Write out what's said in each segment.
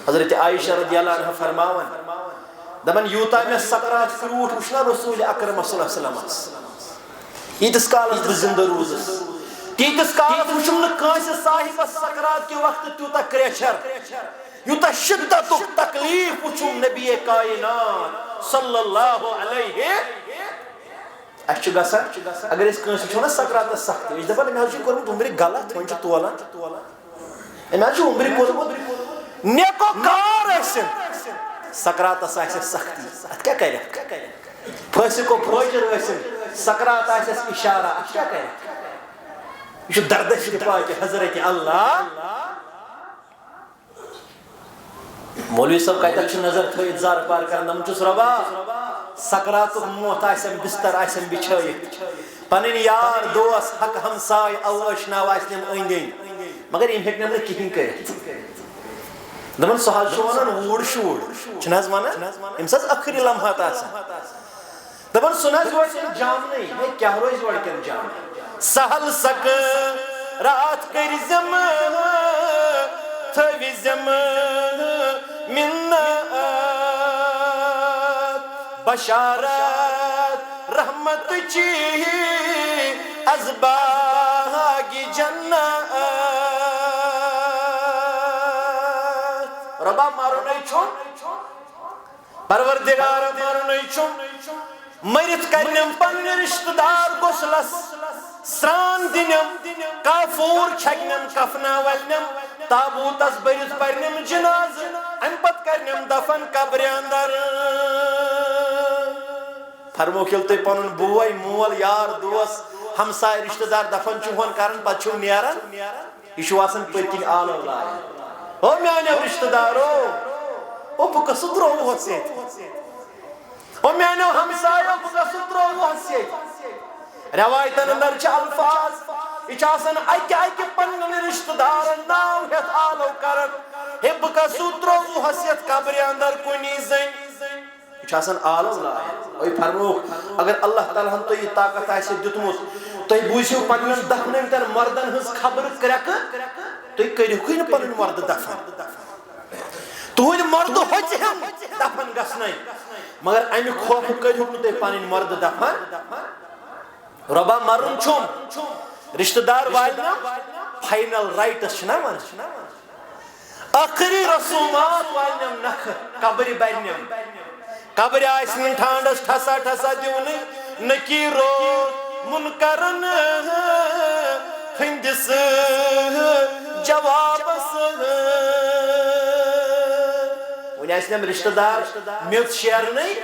حضرت عائشہ رضی اللہ عنہ فرماون دپان یوتا میں سکرات فروٹ وچھنا رسول اکرم صلی اللہ علیہ وسلم یتس کالس بہ زندہ روزس تیتس کالس وچھم نہ کانسہ صاحب سکرات کے وقت تیوتا کریچھر یوتا شدت تکلیف وچھم نبی کائنات صلی اللہ علیہ اچھا گژھان اگر اس کانسہ وچھو نا سکرات سخت یہ دپان مے چھ کورمت عمر غلط وۄنۍ چھ تولان امہ چھ عمر کورمت نیکو کار ٲسِن سکراتس آسہِ سختی اتھ کیٛاہ کرِ پھٲنٛسہِ کو پھٲجر ٲسِن سکرات آسٮ۪س اشارہ اتھ کیٛاہ کرِ یہ چھُ دردِ شفا کہ حضرت اللہ مولوی صاحب کتھ نظر تھٲیِتھ زار پار کران دپان چھُس رۄبا سکراتُک موت آسٮ۪م بستر آسٮ۪م بچھٲیِتھ پنٕنۍ یار دوس حق ہمساے اوٲشناو آسنٮ۪م أنٛدۍ أنٛدۍ مگر یِم ہیٚکنٮ۪م نہٕ کِہیٖنۍ کٔرِتھ دپان سُہ حظ چھُ ونان وُڑ شُر چھُنہٕ حظ ونان أمِس حظ ٲخری لمحات آسان دپان سُہ نہ حظ روزِ جامنٕے ہے کیٛاہ روزِ یورٕکٮ۪ن جامنٕے سہل سکرات کٔرۍزٮ۪م تھٲوِزٮ۪م مِنت بشارت رحمت چی ازباغ جنت ربا مارنے چھن پروردگار مارنے چھن مرت کرنم پنہ رشتہ دار غسلس سران دنم کافور چھکنم کفنا ولنم تابوتس برت پرنم جناز ام پت کرنم دفن قبر اندر فرمو کیل تُہۍ پنن بوے مول یار دوس ہمسائے رشتہ دار دفن چھُ کران پتہٕ چھُو نیران یہ چھُ آسان پٔتۍ آلو لایان او میانیو رشتہ دارو او بہٕ کَسہٕ ترٛووُہس ییٚتہِ او میانیو ہمسایو بہٕ کَسہٕ ترٛووُہس ییٚتہِ روایتن اندر چھِ الفاظ یہ چھُ آسان اکہِ اکہِ پننٮ۪ن رشتہ دارن ناو ہٮ۪تھ آلو کران ہے بہٕ کَسہٕ ترٛووُہس یتھ قبرِ اندر کُنی زٔنۍ یہ چھُ آسان آلو لایان اوے فرموکھ اگر اللہ تعالیٰ ہن تۄہہِ یہِ طاقت آسہِ دیُتمُت تُہۍ بوٗزِو پننٮ۪ن دفنٲمتٮ۪ن مردن ہٕنٛز خبر کرٛٮ۪کہٕ تُہۍ کٔرِہوٕے نہٕ پنٕنۍ مرد دفن تُہنٛدۍ مرد ہوٚژِہن دفن گژھنَے مگر امہِ خوفہٕ کٔرِہوکھ نہٕ تُہۍ پنٕنۍ مرد دفن رۄبا مرُن چھُم رشتہ دار والنٮ۪م فاینل رایٹس چھِنا ونان ٲخری رسومات والنٮ۪م نکھٕ قبرِ برنٮ۪م قبرِ آسہِ نہٕ ٹھانڈس ٹھسا ٹھسا دِونٕے نکیٖرو منکرن ہندس جوابس ون آسنم رشتہ دار میٚژ شیرنٕے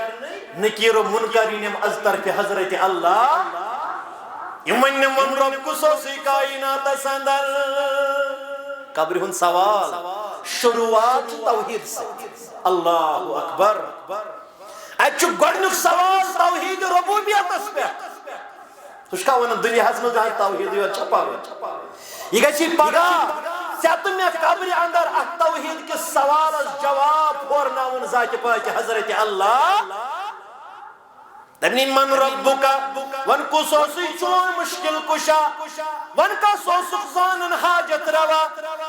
نکیٖرو منکر یِنٮ۪م از طرفِ حضرت اللہ یِم وننٮ۪م ون رۄب کُس اوسُے کایناتس اندر قبرِ ہُنٛد سوال شروعات چھُ توحیٖد سۭتۍ اللہ اکبر اتہِ چھُ گۄڈنیُک سوال توحیٖد ربوبیتس پٮ۪ٹھ سُہ چھُ کھا ونان دُنیاہس منٛز توحیٖدٕے یوت چھا پاوان یہ گژھِ پگاہ ژےٚ تہٕ مےٚ قبرِ اندر اتھ توحیٖد کِس سوالس جواب پھورناوُن ذاتہِ پاکہِ حضرت اللہ دپنٕے من ربُکا ون کُس اوسُے چون مشکل کُشا ون کس اوسُکھ زانن حاجت روا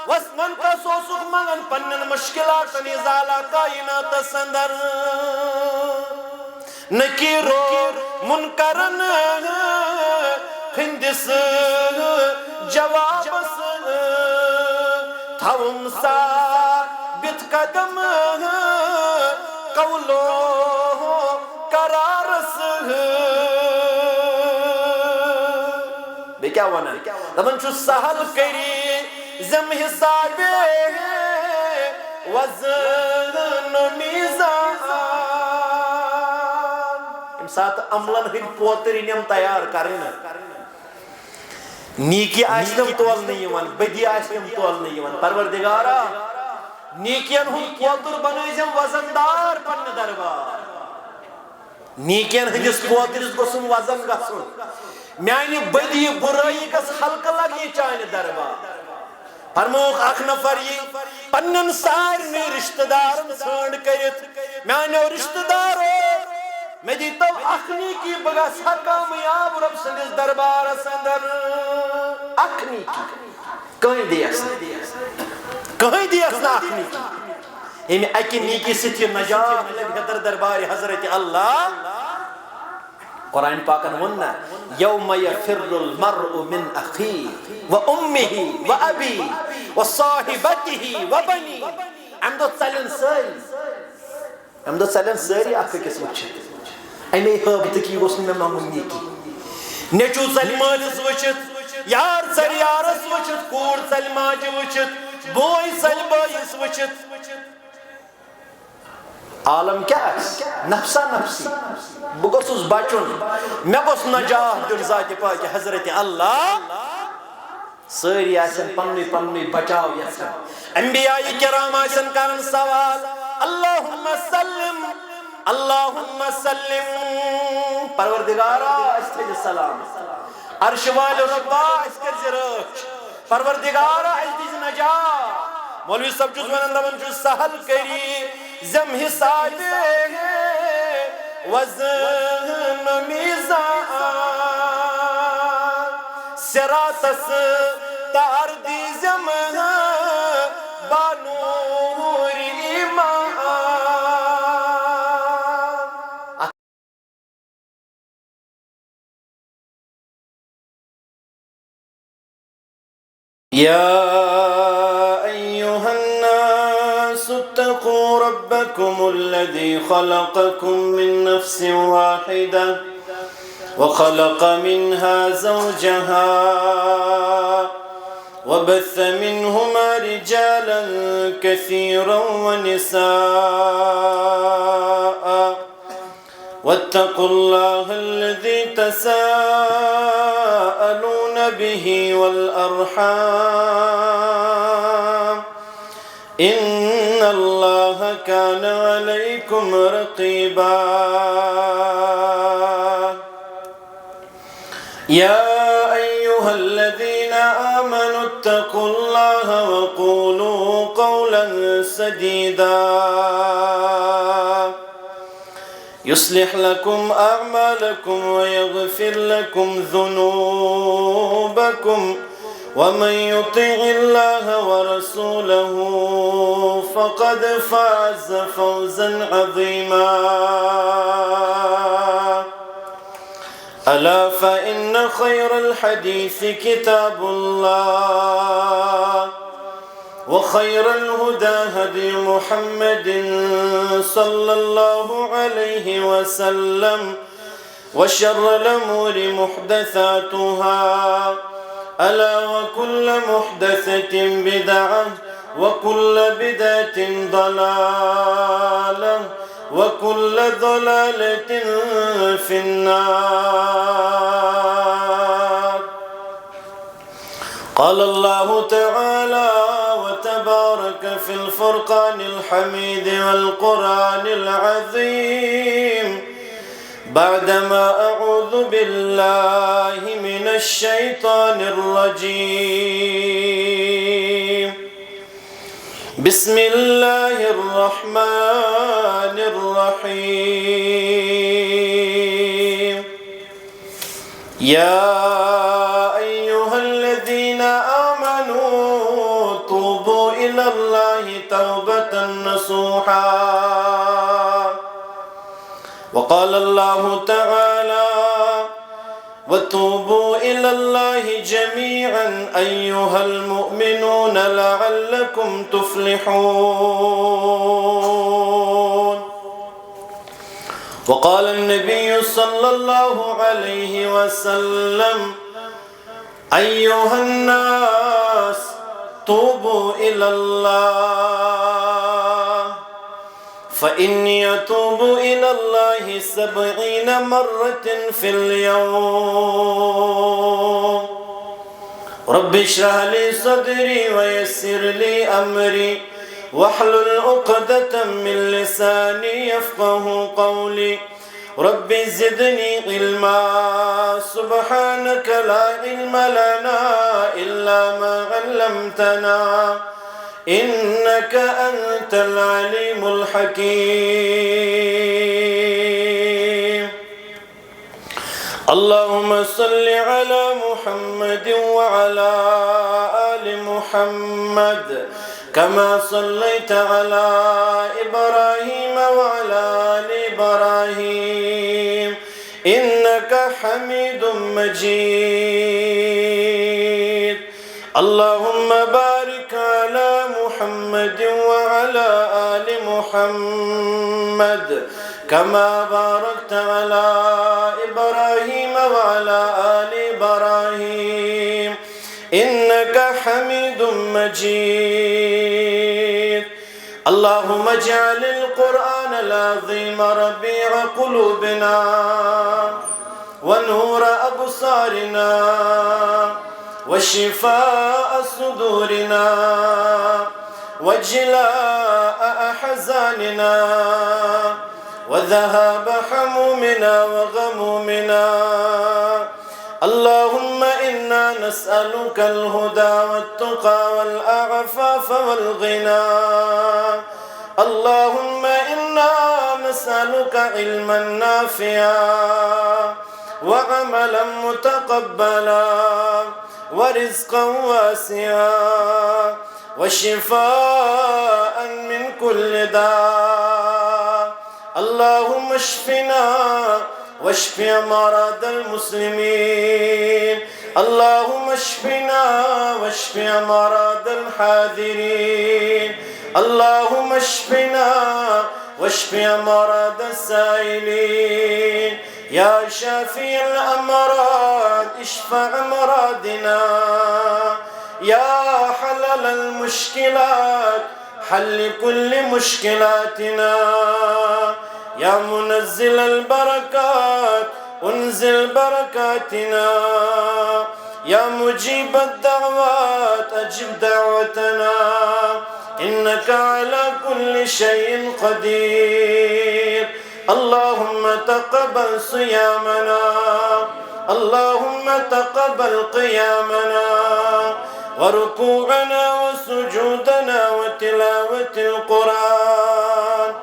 ون کس اوسُکھ منگان پننٮ۪ن مشکلاتن ازالہ کائناتس اندر نکیٖرو منکرن ہندس جوابس تھاوُم ثابت قدم قولو قرارس بیٚیہِ کیٛاہ ونان دپان چھُ سہل کٔری زم حسابے وزن و میزان ییٚمہِ ساتہٕ عملن ہٕنٛدۍ پوتر یِنٮ۪م تیار کرنہٕ نیکی آسنم تولنہٕ یِوان بدی آسنم تولنہٕ یِوان پروردگارا نیکین ہُنٛد پوتر بنٲیزٮ۪م وزندار پننہِ دربار نیکین ہٕنٛدِس پوترِس گوٚژھُم وزن گژھُن میانہِ بدی برٲیی گژھ ہلکہٕ لگنہِ چانہِ دربار فرموکھ اکھ نفر یی پننٮ۪ن سارنٕے رشتہ دارن ژھانٛڈ کٔرِتھ میانیو رشتہ دارو مےٚ دیٖتو اکھ نیکی بہٕ گژھٕ ہا کامیاب رۄب سٕنٛدِس دربارس اندر اکھ نیکی کٕہٕنۍ دِیَس نہٕ اکھ نیکی یعنی اکی نیکی ستی نجات لگ در دربار حضرت اللہ قرآن پاکن وننا یوم یفر المرء من اخیه و امه و ابی و صاحبته و بنی ام دو چلن ساری اکھ کس وچھت امی حبت کی گوسن میں مامون نیکی نیچو چل مالس وچھت یار چل یارس وچھت کور چل ماج وچھت بوئی چل بائیس وچھت عالم کیا ہے نفسا نفسی بگوسوس بچن میں گوس نجات دن ذات پاک حضرت اللہ ساری آسن پنوی پنوی بچاو یسن انبیاء کرام آسن کرن سوال اللہم سلم پروردگارا اس کے سلام عرش وال ربا اس کے زرچ پروردگارا اس دیز نجات مولوی صاحب جز من اندمن جو سہل کری زم حساب وزن میزان سراتس تاردی زمان بانور ایمان یا ایوہ الناس اتقوا ربکم الذی خلقکم من نفس واحدہ وخلق منها زوجها وبث منهما رجالا كثيرا ونساء واتقوا الله الذي تساءلون به والأرحام إن الله كان عليكم رقيبا يا أيها الذين آمنوا اتقوا الله وقولوا قولا سديدا يصلح لكم أعمالكم ويغفر لكم ذنوبكم ومن يطع الله ورسوله فقد فاز فوزا عظيما ألا فإن خير الحديث كتاب الله وخير الهدى هدي محمد صلى الله عليه وسلم وشر الأمور محدثاتها ألا وكل محدثة بدعة وكل بدعة ضلالة وكل ضلالة في النار قال الله تعالى وتبارك في الفرقان الحميد والقرآن العظيم بعدما أعوذ بالله من الشيطان الرجيم بسم الله الرحمن الرحيم يا أيها الذين آمنوا توبوا إلى الله توبة نصوحا وقال الله تعالى وتوبوا إلى الله جميعا أيها المؤمنون لعلكم تفلحون وقال النبي صلى الله عليه وسلم أيها الناس توبوا إلى الله فإني أتوب إلى الله 70 مرة في اليوم رب اشرح لي صدري ويسر لي أمري واحلل عقدة من لساني يفقه قولي رب زدني علما سبحانك لا علم لنا إلا ما علمتنا إنك أنت العليم الحكيم اللهم صل على محمد وعلى آل محمد كما صليت على إبراهيم وعلى آل إبراهيم إنك حميد مجيد. اللهم بارك على محمد وعلى آل محمد كما باركت على إبراهيم وعلى آل إبراهيم إنك حميد مجيد. اللهم اجعل القرآن العظيم ربيع قلوبنا ونور أبصارنا وشفاء صدورنا وجلاء أحزاننا وذهاب حمومنا وغمومنا. اللهم إنا نسألك الهدى والتقى والعفاف والغنى. اللهم إنا نسألك علما نافعا وعملا متقبلا ورزقا واسعا وشفاء من كل داء. اللهم اشفنا واشف مرضى المسلمين. اللهم اشفنا واشف مرضى الحاذرين. اللهم اشفنا واشف مرضى السائلين. يا شافي الأمراض اشفع مرادنا. يا حلل المشكلات حل كل مشكلاتنا. يا منزل البركات انزل بركاتنا. يا مجيب الدعوات اجب دعوتنا انك على كل شيء قدير. اللهم تقبل صيامنا. اللهم تقبل قيامنا وركوعنا وسجودنا وتلاوة القرآن.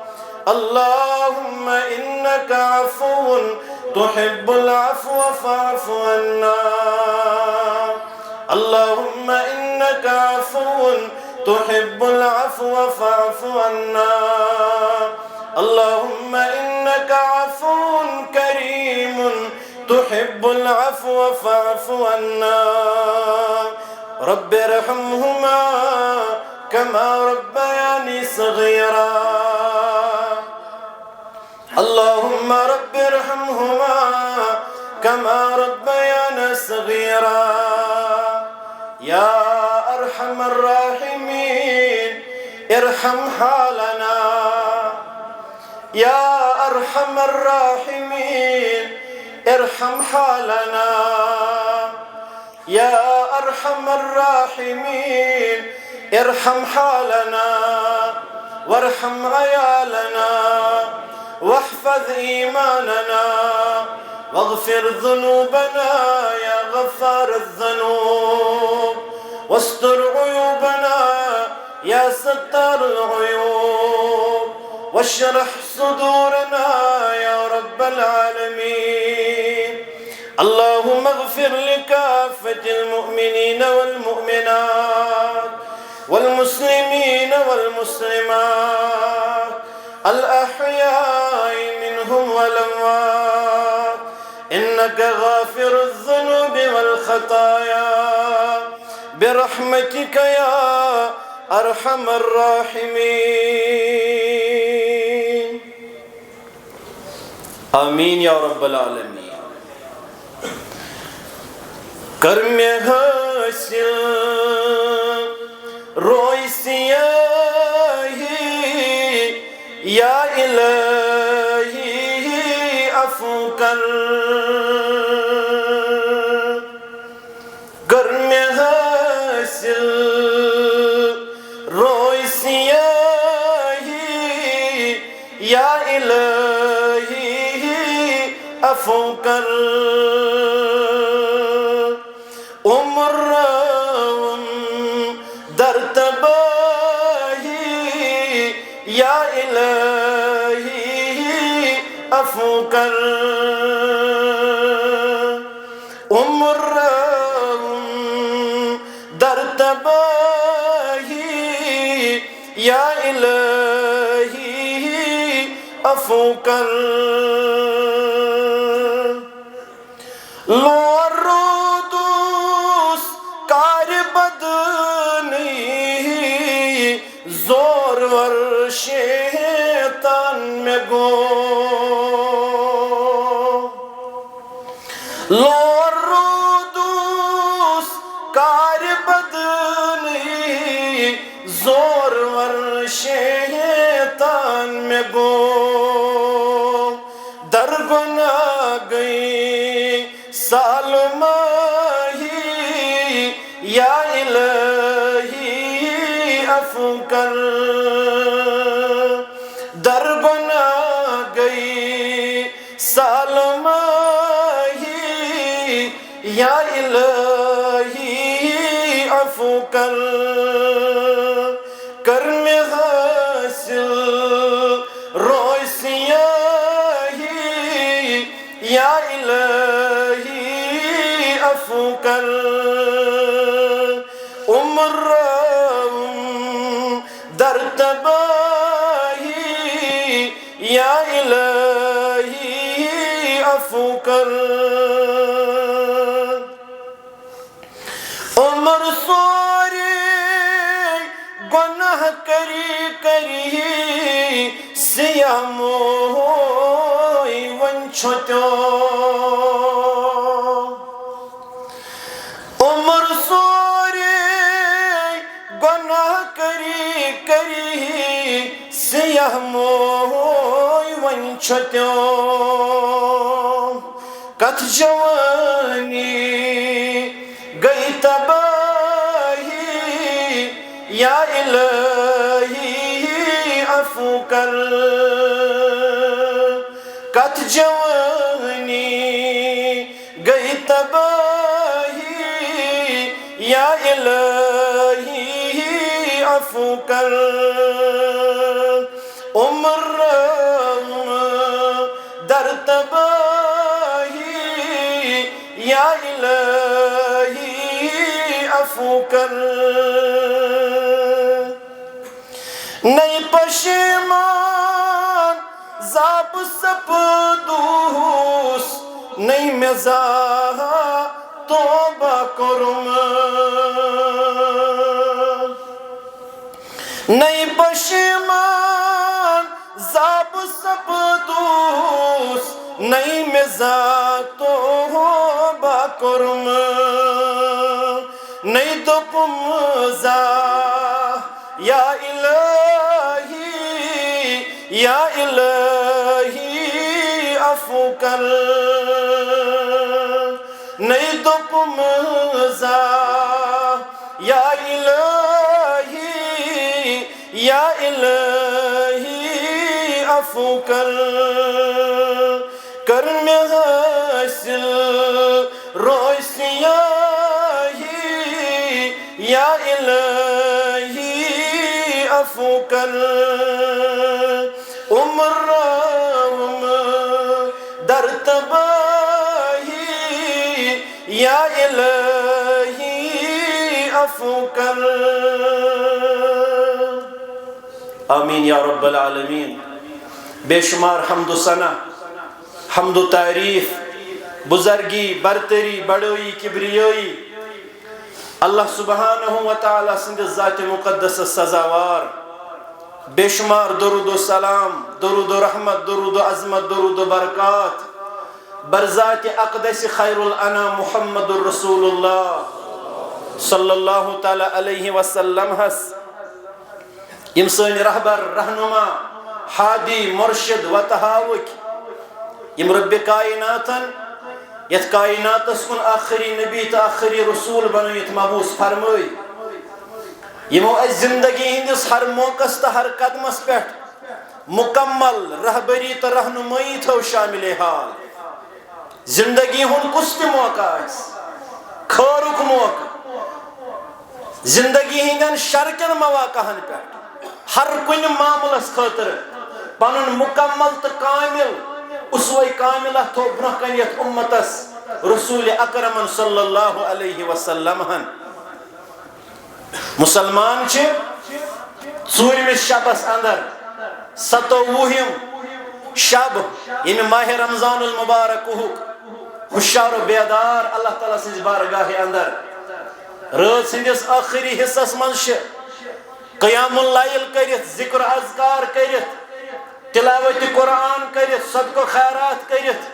اللهم إنك عفو تحب العفو فاعف عنا. اللهم إنك عفو تحب العفو فاعف عنا. اللهم إنك عفو كريم تحب العفو فاعف عنا. رب ارحمهما كما ربياني صغيرا. اللهم رب ارحمهما كما ربيانا صغيرا. يا أرحم الراحمين ارحم حالنا. يا أرحم الراحمين ارحم حالنا. يا أرحم الراحمين ارحم حالنا وارحم عيالنا واحفظ إيماننا واغفر ذنوبنا يا غفار الذنوب واستر عيوبنا يا ستار العيوب واشرح صدورنا يا رب العالمين. اللهم اغفر لكافة المؤمنين والمؤمنات والمسلمين والمسلمات الأحياء منهم والأموات إنك غافر الذنوب والخطايا برحمتك يا أرحم الراحمين. آمين يا رب العالمين. کرم حاصل روی سیاہی یا الہی عفو کر. کرم حاصل روی سیاہی یا الہی عفو کر. عمر در تباہی یا الہی عفو کر. عمر در تباہی یا الہی عفو کر لور رودوس کار بدنی زور ور شیطان میں گو لور رودوس کار بدنی زور ور شیطان میں گو در گناہ گئی سال ماہی یا الہی عفو کر در گناہ گئی سال ماہی یا الہی عفو کر کر میں حاصل روئے سیاہی یا الہی عفو کر عمر در تباہی یا الہی عفو کر عمر سوری گناہ کری کری سیاہ موئی ون چھتو عمر سوری گناہ کری کری سیاہ موئی ون چھتو کت جوانی گئی تباہی یا الہی عفو کر کت جوانی گئی تباہی یا الہی عفو کر عمر در تباہی یا الہی عفو کر نئی پشیمان زاب سپدوس نئی مزاح توبہ کرم نئی پشیمان زاب سپدوس نئی مزاح توبہ کرم نئی دپم زاح یا الہی یا الہی عفو کر نئی دپم زاح یا الہی یا الہی عفو کر کر میں حاصل روئے سیاہی یا الہی عفو کر عمر در تباہی یا الہی عفو کر آمین یا رب العالمین بے شمار حمد و ثنا حمد و تعریف بزرگی برتری بڑوئی کبریوئی اللہ سبحانہ و تعالیٰ سند ذات مقدس سزاوار بے شمار درود و سلام درود و رحمت درود و عظمت درود و برکات برذات اقدس خیر الانام محمد الرسول اللہ صلی اللہ تعالیٰ علیہ وسلم حس یمسانی رہبر رہنما حادی مرشد و تحاوک یم رب کائناتن یت کائناتس کن آخری نبی تا آخری رسول بنویت مبوس فرموئی یمو از زندگی ہندس ہر موقع تا ہر قدمس پیٹھ مکمل رہبری تا رہنمائی تھو شامل حال زندگی ہن کس تہ موقع اس خورک موقع زندگی ہندن شرکن مواقعن پیٹھ ہر کن معاملس خاطر پنن مکمل تا کامل اسوہ کاملہ تو برہ کنیت امتس رسول اکرم صلی اللہ علیہ وسلم ہن مسلمان چھے ژوٗرمِس شبس اندر 27 شب ییٚمہِ ماہِ رمضان المبارکُک ہوشیار و بیدار اللہ تعالیٰ سٕنٛزِ بارگاہہِ اندر رٲژ ہٕنٛدِس ٲخری حصس منٛز چھِ قیام اللیل کٔرِتھ ذکر اذکار کٔرِتھ تلاوت قرآن کٔرِتھ صدقہ خیرات کٔرِتھ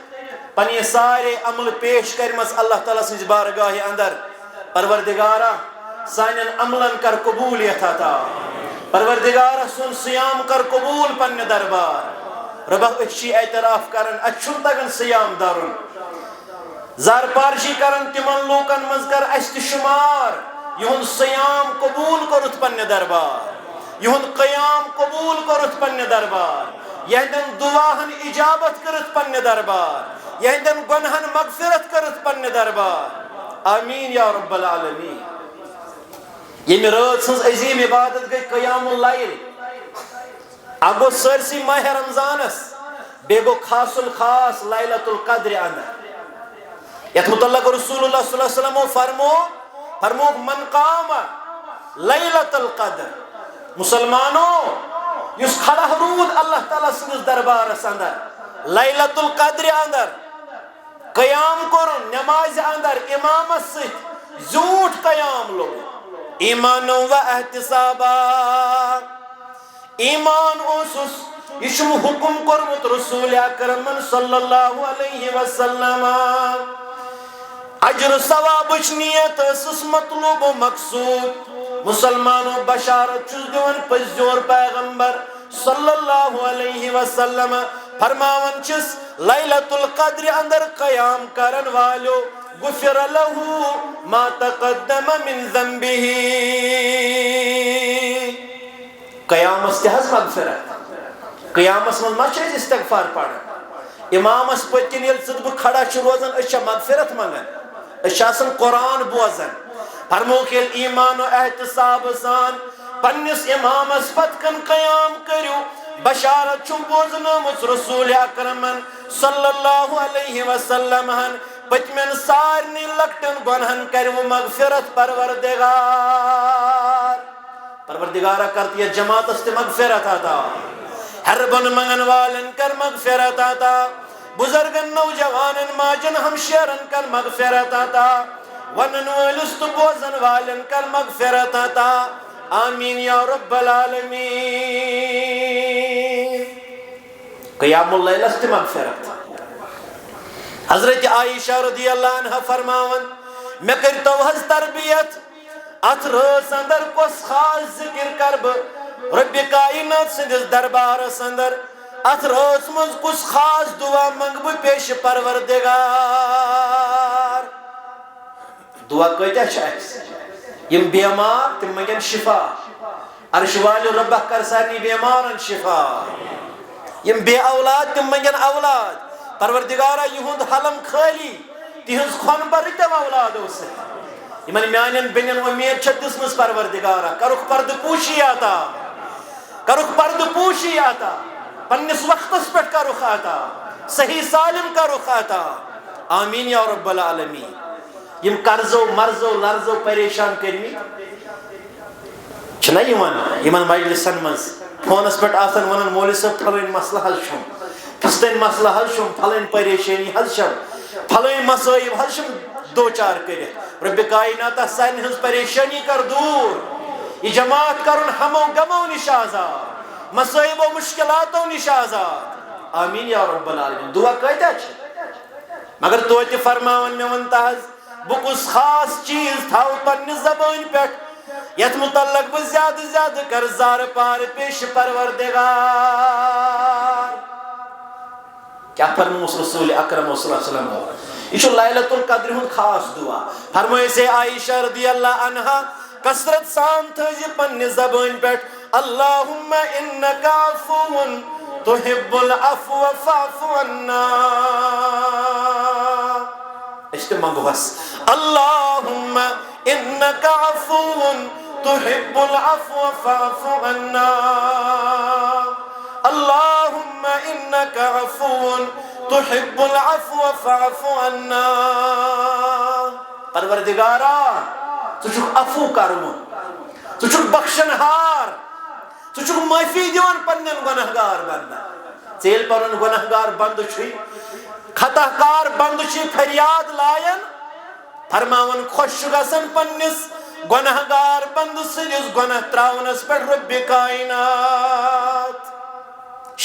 پننہِ سارے عملہٕ پیش کٔرمٕژ اللہ تعالیٰ سٕنٛزِ بارگاہہِ اندر پروردگارا سانٮ۪ن عملن کر قبولیت عطا پروردگارا سون سیام کر قبول پننہِ دربار ربا أسۍ چھِ اعتراف کران اَسہِ چھُنہٕ تگان سیام دَرُن زار پارشی کرن تمن لوکن مز کر اَسہِ تہِ شمار یہُنٛد سیام قبول کوٚرُتھ پننہِ دربار یہُنٛد قیام قبول کوٚرُتھ پننہِ دربار یہندٮ۪ن دعاہن اجابت کٔرِتھ پننہِ دربار یہندٮ۪ن گۄنہن مغفرت کٔرِتھ پننہِ دربار آمیٖن یا رب العالمین ییٚمہِ رٲژ ہٕنٛز عظیٖم عبادت گٔے قیام اللیل اکھ گوٚو سٲرسٕے ماہِ رمضانس بیٚیہِ گوٚو خاص الخاص لیلۃ القدرِ اندر یتھ متعلق رسول اللہ صلی اللہ علیہ وسلم فرمو من قام لیلۃ القدر مسلمانو یس کھڑا روٗد اللہ تعالیٰ سٕنٛدِس دربارس اندر لیلۃ القدرِ اندر قیام کوٚرُن نمازِ اندر امامس سۭتۍ زیوٗٹھ قیام لوٚگ ایمان و احتسابا ایمان اوسُس یہ چھُم حکم کوٚرمُت رسول اکرمن صلی اللہ علیہ وسلم اجر ثوابٕچ نیت ٲسٕس مطلوب و مقصود مسلمانو بشارت چھُس دِوان پٔزیور پیغمبر صلی اللہ علیہ وسلم فرماوان چھِس لیلۃ القدر اندر قیام کرن والیو غفر له ما تقدم من ذنبه قیامس تہِ حظ مغفرت قیامس منٛز ما چھِ أسۍ استغفار پران امامس پٔتۍ کِنۍ ییٚلہِ ژٕ بہٕ کھڑا چھِ روزان أسۍ چھا مغفرت منگان أسۍ چھِ آسان قرآن بوزان فرموکھ ییٚلہِ ایمان و احتساب سان پننس امامس پتہٕ کن قیام کٔرِو بشارت چھُم بوزنٲمٕژ رسول اکرمن صلی اللہ علیہ وسلم پٔتمٮ۪ن سارنٕے لۄکٹٮ۪ن گۄنہن کرِوٕ مغفرت پروردگارا کرتی ہے جماعتس تہِ مغفرت عطا ہربن منگن والن کر مغفرت عطا بزرگن نوجوانن ماجن ہمشیرن کر مغفرت عطا ونن وٲلِس تہٕ بوزن والن کر مغفرت عطا آمین یا رب العالمین قیام اللیلس تہِ مغفرت حضرت عائشہ رضی اللہ عنہ فرماون مے کٔرتو حظ تربیت ات رٲژ اندر کۄس خاص ذکر کر بہٕ رب کائنات سٕنٛدِس دربارس اندر ات رٲژ منٛز کُس خاص دعا منگ بہٕ پیش پروردگار دعا کۭتیاہ چھِ اَسہِ یِم بیمار تِم منگن شفا عرش والیو ربہ کر سارنٕے بیمارن شفا یِم بے اولاد تِم منگن اولاد پروردگارا یِہُنٛد حلم خٲلی تِہنٛز کھۄن برٕتٮ۪م اولادو سۭتۍ یمن میانین بینن امید چھِ دِژمٕژ پروردگارا کرُکھ پردٕ پوشی عطا کرُکھ پردٕ پوشی عطا پننس وقتس پٮ۪ٹھ کرُکھ عطا صحیح سالم کرُکھ عطا آمین یا رب العالمین یم قرضو مرضو لرزو پریشان کرمٕتۍ چھِنہ یمن مجلسن منٛز فونس پٮ۪ٹھ آسان ونان مولوی صٲب پھلٲنۍ مسلہٕ حظ چھُم فِستٲنۍ مسلہٕ حظ چھُم پھلٲنۍ پریشٲنی حظ چھم پھلٲنۍ مسٲیب حظ چھم دو چار کرت رب کائنات سانہِ ہٕنٛز پریشانی کر دور یہ جماعت کرن ہمو غمو نش آزاد مصائب و مشکلاتو نش آزاد آمین یا رب العالمین دعا کۭتیاہ چھِ مگر توتہِ فرماون مےٚ ووٚن تہ حظ بہٕ کُس خاص چیٖز تھاو پننہِ زبٲنۍ پٮ۪ٹھ یتھ متعلق بہٕ زیادٕ زیادٕ کر زارٕ پارٕ پیش پروردگار کیٛاہ فرمووُس رسول اکرم صلی اللہ علیہ وسلم یہ چھُ لیلۃ القدر ہُنٛد خاص دعا فرمٲیسے عائشہ رضی اللہ عنہا کثرت سان تھٲیزِ پننہِ زبٲنۍ پٮ۪ٹھ اللہم انک عفو تحب العفو فاعف عنا أسۍ تہِ منگوس اللہم انک عفو تحب العفو فاعف عنا اللہم انک عفو تحب العفو فاعف عنا پروردگارا ژٕ چھُکھ عفو کرمُت ژٕ چھُکھ بخشن ہار ژٕ معافی دِوان پننٮ۪ن گۄنہگار بندن ژٕ ییٚلہِ پنُن گۄنہگار بندٕ چھُے خطا کار بندٕ چھُے فریاد لایان فرماون خۄش چھُ گژھان پننِس گۄنہگار بندٕ سٕنٛدِس گۄناہ تراونس پٮ۪ٹھ رۄبِ کائنات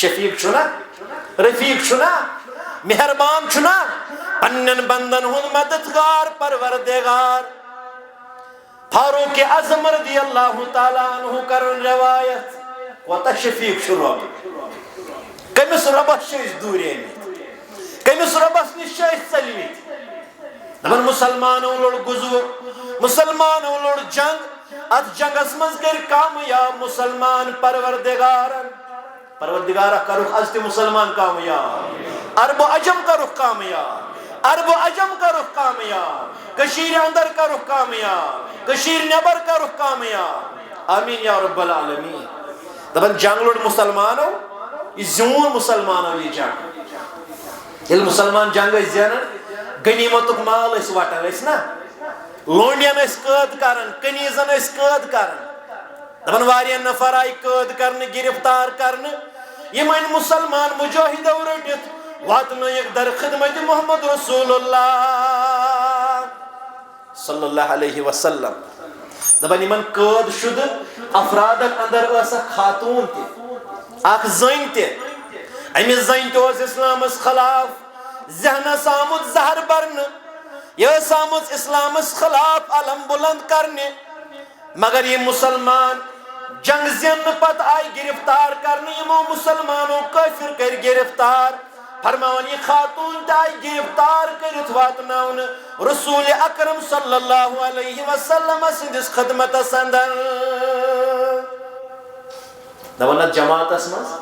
شفیق چھُنا رفیق چھُنا مہربان چھُنا پننٮ۪ن بندن ہُنٛد مددگار پروردگار فاروق اعظم رضی اللہ تعالیٰ عنہ کرن روایت کوتاہ شفیق چھُ رۄب کٔمِس رۄبس چھِ أسۍ دوٗریمٕتۍ کٔمِس رۄبس نِش چھِ أسۍ ژٔلمٕتۍ دپان مُسلمانو لوٚڑ گُزُر مُسلمانو لوٚڑ جنگ اتھ جنگس منٛز کٔرۍ کامیاب مُسلمان پروردگارہ کرُکھ از تہِ مُسلمان کامیاب عرب و عجم کرُکھ کامیاب عرب و عجم کرُکھ کامیاب کٔشیٖرِ اندر کرُکھ کامیاب کٔشیٖرِ نٮ۪بر کرُکھ کامیاب آمیٖن یا رب العالمیٖن دپان جنگ لوٚڑ مُسلمانو یہِ زیوٗن مُسلمانو یہِ جنگ ییٚلہِ مُسلمان جنگ ٲسۍ زینان غنیٖمتُک مال ٲسۍ وٹان ٲسۍ نا لونڈین ٲسۍ قٲد کران کنیٖزن ٲسۍ قٲد کران دپان واریاہ نفر آیہِ قٲد کرنہٕ گرفتار کرنہٕ یِم أنۍ مُسلمان مُجٲہِدو رٔٹِتھ واتنٲیِکھ در خدمت محمد رسول اللہ صلی اللہ علیہ وسلم دپان یِمن قٲد شُدٕ افرادن اندر ٲس اکھ خاتوٗن تہِ اکھ زٔنۍ تہِ أمِس زٔنۍ تہِ اوس اسلامس خلاف ذہنس آمُت زہر برنہٕ یہِ ٲس آمٕژ اسلامس خلاف علم بلند کرنہِ مگر یِم مُسلمان جنگ زیننہٕ پتہٕ آیہِ گرفتار کرنہٕ یِمو مُسلمانو کٲفِر کٔرۍ گرفتار فرماوان یہِ خاتوٗن تہِ آیہِ گرفتار کٔرِتھ واتناونہٕ رسول اکرم صلی اللہ علیہ وسلم سٕنٛدِس خدمتس اندر دپان اتھ جماعتس منٛز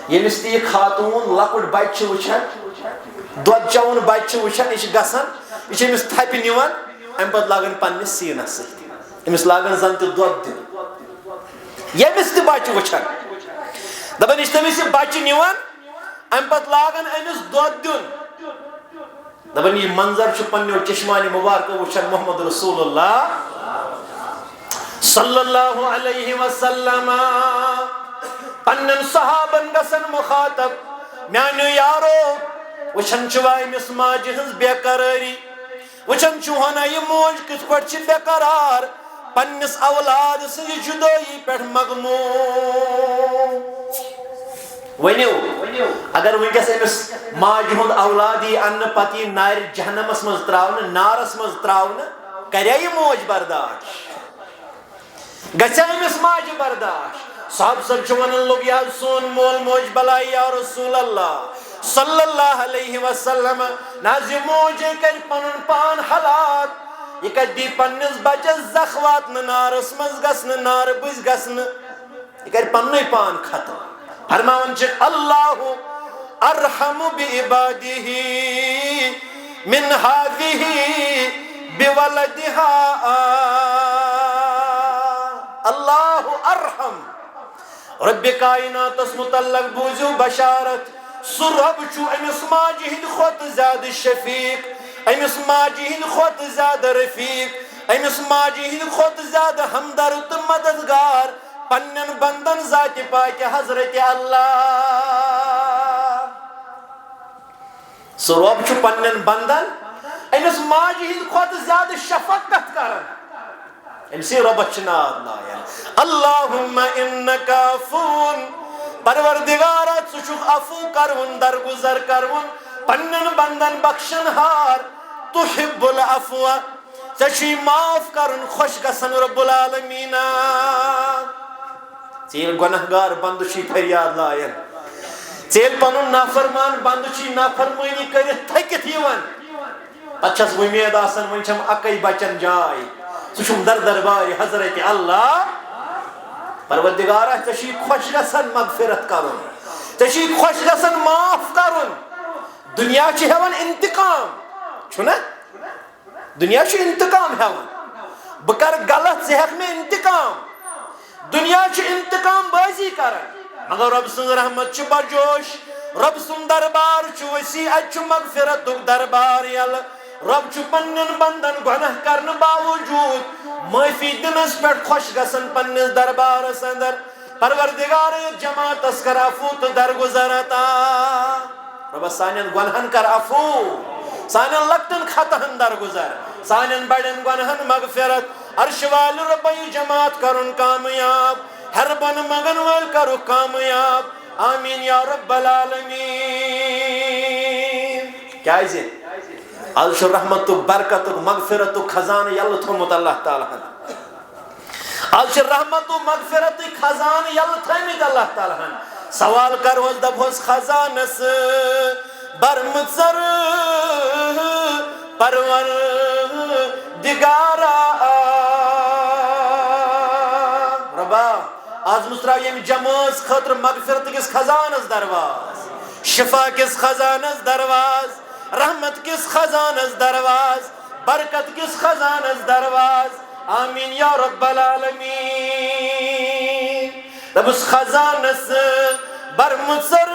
ییٚمِس تہِ یہِ خاتوٗن لۄکُٹ بچہِ چھُ وٕچھان دۄد چٮ۪وُن بچہِ چھُ وٕچھان یہِ چھُ گژھان یہِ چھُ أمِس تھپہِ نِوان امہِ پتہٕ لاگان پننِس سیٖنس سۭتۍ أمِس لاگان زن تہِ دۄد دِنہٕ ییٚمِس تہِ بچہِ وٕچھان دپان یہِ چھُ تٔمِس یہِ بچہِ نِوان امہِ پتہٕ لاگان أمِس دۄد دیُن دپان یہِ منظر چھُ پننیو چشمانہِ مُبارکو وٕچھان محمد رسول اللہ صلی اللہ علیہ وسلم پننٮ۪ن صحابن گژھان مخاطب میانیو یارو وٕچھان چھُوا أمِس ماجہِ ہٕنٛز بے قرٲری وٕچھان چھُو ہنا یہِ موج کِتھ پٲٹھۍ چھِ بے قرار پننِس اولاد سٕنٛزِ جُدٲیی پٮ۪ٹھ مغموم ؤنِو اگر وٕنکٮ۪س أمِس ماجہِ ہُنٛد اولاد یی اننہٕ پتہٕ یی نارِ جہنمس منٛز تراونہٕ نارس منٛز تراونہٕ کریا یہِ موج برداش گژھیا أمِس ماجہِ برداش صحابہٕ صٲب چھِ ونان لوٚگ یہِ حظ سون مول موج بلاے یا رسول اللہ صلی اللہ علیہ وسلم نہ حظ یہِ موجے کرِ پنُن پان ہلاک یہِ کتہِ دی پننِس بچس زخ واتنہٕ نارس منٛز گژھنہٕ نارٕ بٕزۍ گژھنہٕ یہِ کرِ پننُے پان ختم فرماوان چھِ اللہ ارحم بعبادہ من ہذہ بولدہا اللہ ارحم رب کائناتس متعلق بوزیو بشارت سُہ رب چھُ أمِس ماجہِ ہِنٛدِ کھۄتہٕ زیادٕ شفیق أمِس ماجہِ ہِنٛدِ کھۄتہٕ زیادٕ رفیق أمِس ماجہِ ہِنٛدِ کھۄتہٕ زیادٕ ہمدرد تہٕ مددگار پننٮ۪ن بندن ذاتِ پاکہِ حضرت اللہ سُہ رب چھُ پننٮ۪ن بندن أمِس ماجہِ ہِنٛدِ کھۄتہٕ زیادٕ شفقت کران أمسٕے رۄبس چھِ ناد لایان اللہُمَّ اِنَّکَ عَفُوٌّ پروردگارا ژٕ چھُکھ عفو کرون درگُزر کرون پننٮ۪ن بندن بخشن ہار تُحِبُّ العفو ژےٚ چھُے معاف کرُن خۄش گژھان رب العالمیٖن ژٕ ییٚلہِ گۄنہگار بندٕ چھُے فریاد لایان ژٕ ییٚلہِ پنُن نافرمان بندٕ چھُے نافرمٲنی کٔرِتھ تھٔکِتھ یِوان پتہٕ چھس وُمید آسان وۄنۍ چھم اکے بچن جاے ژٕ چھُکھ در دربارِ حضرت اللہ پروردگارا ژےٚ چھُے خۄش گژھان مغفرت کرُن ژےٚ چھُے خۄش گژھان معاف کرُن دُنیا چھُ ہٮ۪وان انتقام چھُنہ دُنیا چھُ انتقام ہٮ۪وان بہٕ کرٕ غلط ژٕ ہٮ۪کھ مےٚ انتقام دُنیا چھُ انتقام بٲزی کران مگر رۄب سٕنٛز رحمت چھِ برجوش رۄب سُنٛد دربار چھُ وسیع اتہِ چھُ مغفرتُک دربار یلہٕ رب چھُ پننٮ۪ن بندن گۄناہ کرنہٕ باوجوٗد معٲفی دِنس پٮ۪ٹھ خۄش گژھان پننِس دربارس اندر پروردگار جماعت اس کر عفو تو درگزر عطا رب سانین گنہن کر عفو سانین لکتن خطہن درگزر سانین بڑن گنہن مغفرت عرش وال ربی جماعت کرن کامیاب ہر بن مگن وال کرو کامیاب آمین یا رب العالمین کیا ہے عرش رحمت برکت مغفرت خزان یل تھومت اللہ تعالیٰ عرش رحمت مغفرت خزان یل تھومت اللہ تعالیٰ سوال کروس دبوس خزانس برمزر پرور دگارا ربا آز مستراو یم جماز خطر مغفرت کس خزانس درواز شفا کس خزانس درواز رحمت کس خزانس درواز برکت کس خزانس درواز آمین یا رب العالمین رب اس خزانس برمزر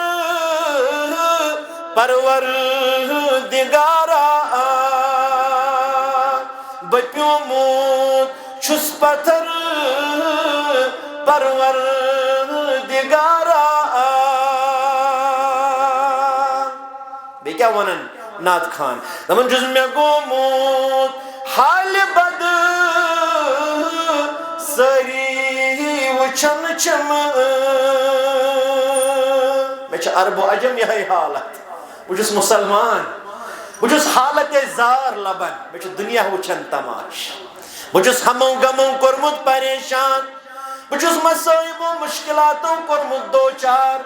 پرور دگارا بپیوموت چھس پتھر پرور دگارا بے کیا ونن ناد خان دمن جز میں گوموت حال بد سری وچن چم میں چھ عرب و عجم یہی حالت بجس مسلمان بجس حالت زار لبن میں چھ دنیا وچن تماش بجس ہموں گموں کرمت پریشان بجس مسائب و مشکلاتوں کرمت دوچار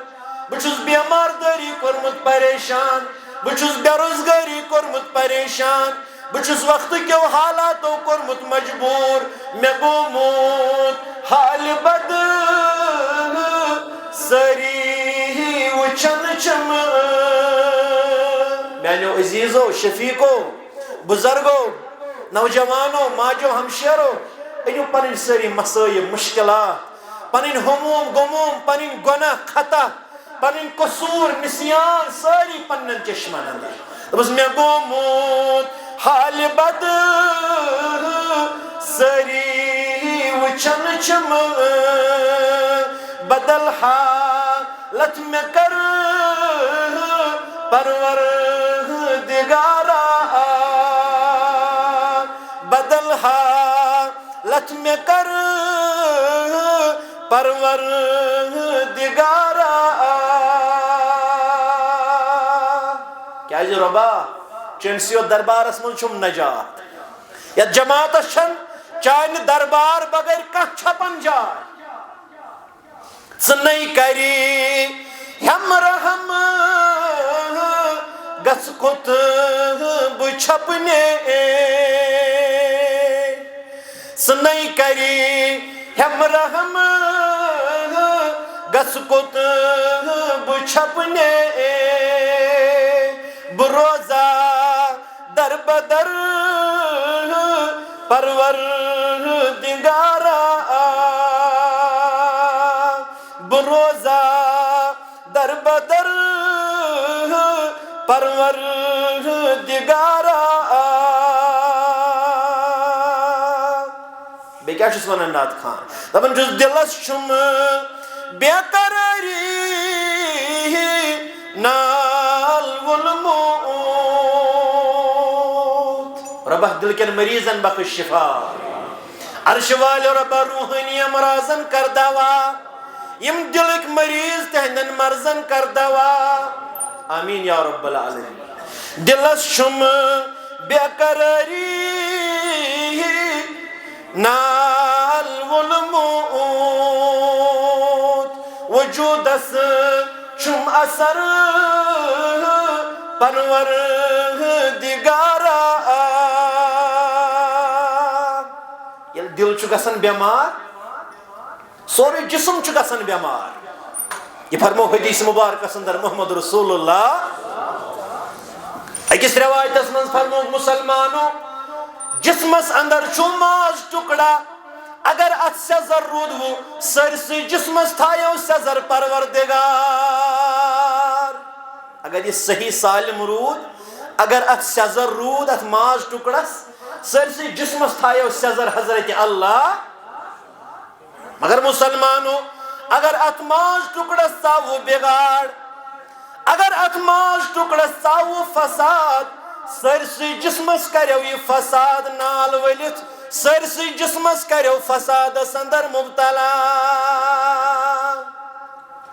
بجس بیمار داری کرمت پریشان بچس بیروزگاری کرمت پریشان بچس وقت کیوں حالاتوں کرمت مجبور میں گوموت حال بد سری وچن چم میانو عزیزو شفیقو بزرگو نوجوانو ماجو ہمشیرو انو پنن سری مسائب مشکلات پنن ہموم گموم پنن گناہ خطا پنن قصور نسیان ساری پنن چشمن اندر بس میں گوموت حال بد سری وچن چم بدل حالت میں کر پرور دگارا بدل حالت میں کر پرور دگارا کیا جی ربا چنسیو دربار اسمن چم نجات یا جماعت شن چاین دربار بغیر کا چھپن جائے سنئی کری ہم رحم گس کت بچھپنے سنئی کری ہم رحم گس کت بچھپنے بروزہ در بدر پرور دگارا بروزہ در بدر پرور دگارا بے کیا چھس ونن ناد خان دپن چھس دلس چھم بے قراری نال والموت ربہ دل کن مریضن بخش شفا عرش وال ربہ روحانی امراضن کر دوا یم دلک مریض تہندن مرضن کر دوا آمین یا رب العالمین دلس شم بے قراری نال والموت وجودس شم اثر پرور دگارا یل دل چھ گژھان بیمار سورے جسم چھ گژھان بیمار یہ فرمو حدیث مبارکس اندر محمد رسول اللہ اکس روایتس من فرمو مسلمانو جسمس اندر چھو ماز ٹکڑا اگر ات سزر رود ہو سرسی جسمس تھایو سزر پروردگار اگر یہ صحیح سالم رود اگر ات سزر رود ات ماز ٹکڑس سرسی جسمس تھایو سزر حضرت اللہ مگر مسلمانو اگر ات ماز ٹکڑس ثاو بگاڑ اگر ات ماز ٹکڑس ثاو فساد سرسی جسمس کریو یہ فساد نال ولت سرسی جسمس کریو فساد اندر مبتلا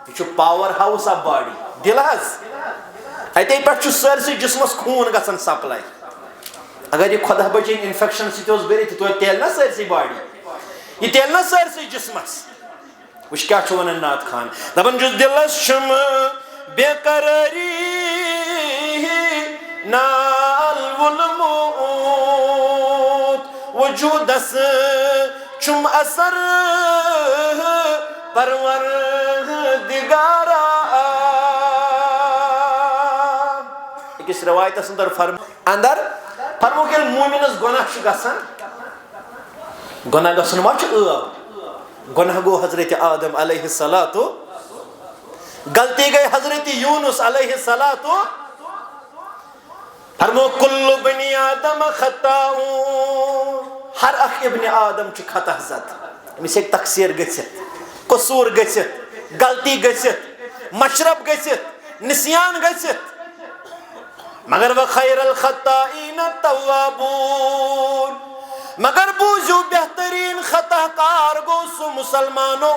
یہ پاور ہاؤس آف باڈی دل حظ اتے پہ سرسی جسمس خون گژھان سپلائی اگر یہ خدا بچین انفیکشن ست برت تو تیل نا سرسی باڈی یہ تیل نا سرسی جسمس وش کیا ونان نعت خان دپان جس دلس شم بے قراری نال والموت وجودس چم اثر پرور دگارا اکس روایت اندر فرمو کہ مومنس گناہ گژھان گناہ گژھن ما گناہ گو حضرت آدم علیہ الصلوۃ غلطی گئی حضرت یونس علیہ الصلوۃ فرمو کل بنی آدم خطاؤں ہر اخ ابن آدم چھ خطا زد امس ایک تقصیر گژھت قصور گژھت غلطی گژھت مشرب گژھت نسیان گژھت مگر وخیر الخطائین التوابون مگر بوزو بہترین خطا کار گو سو مسلمانو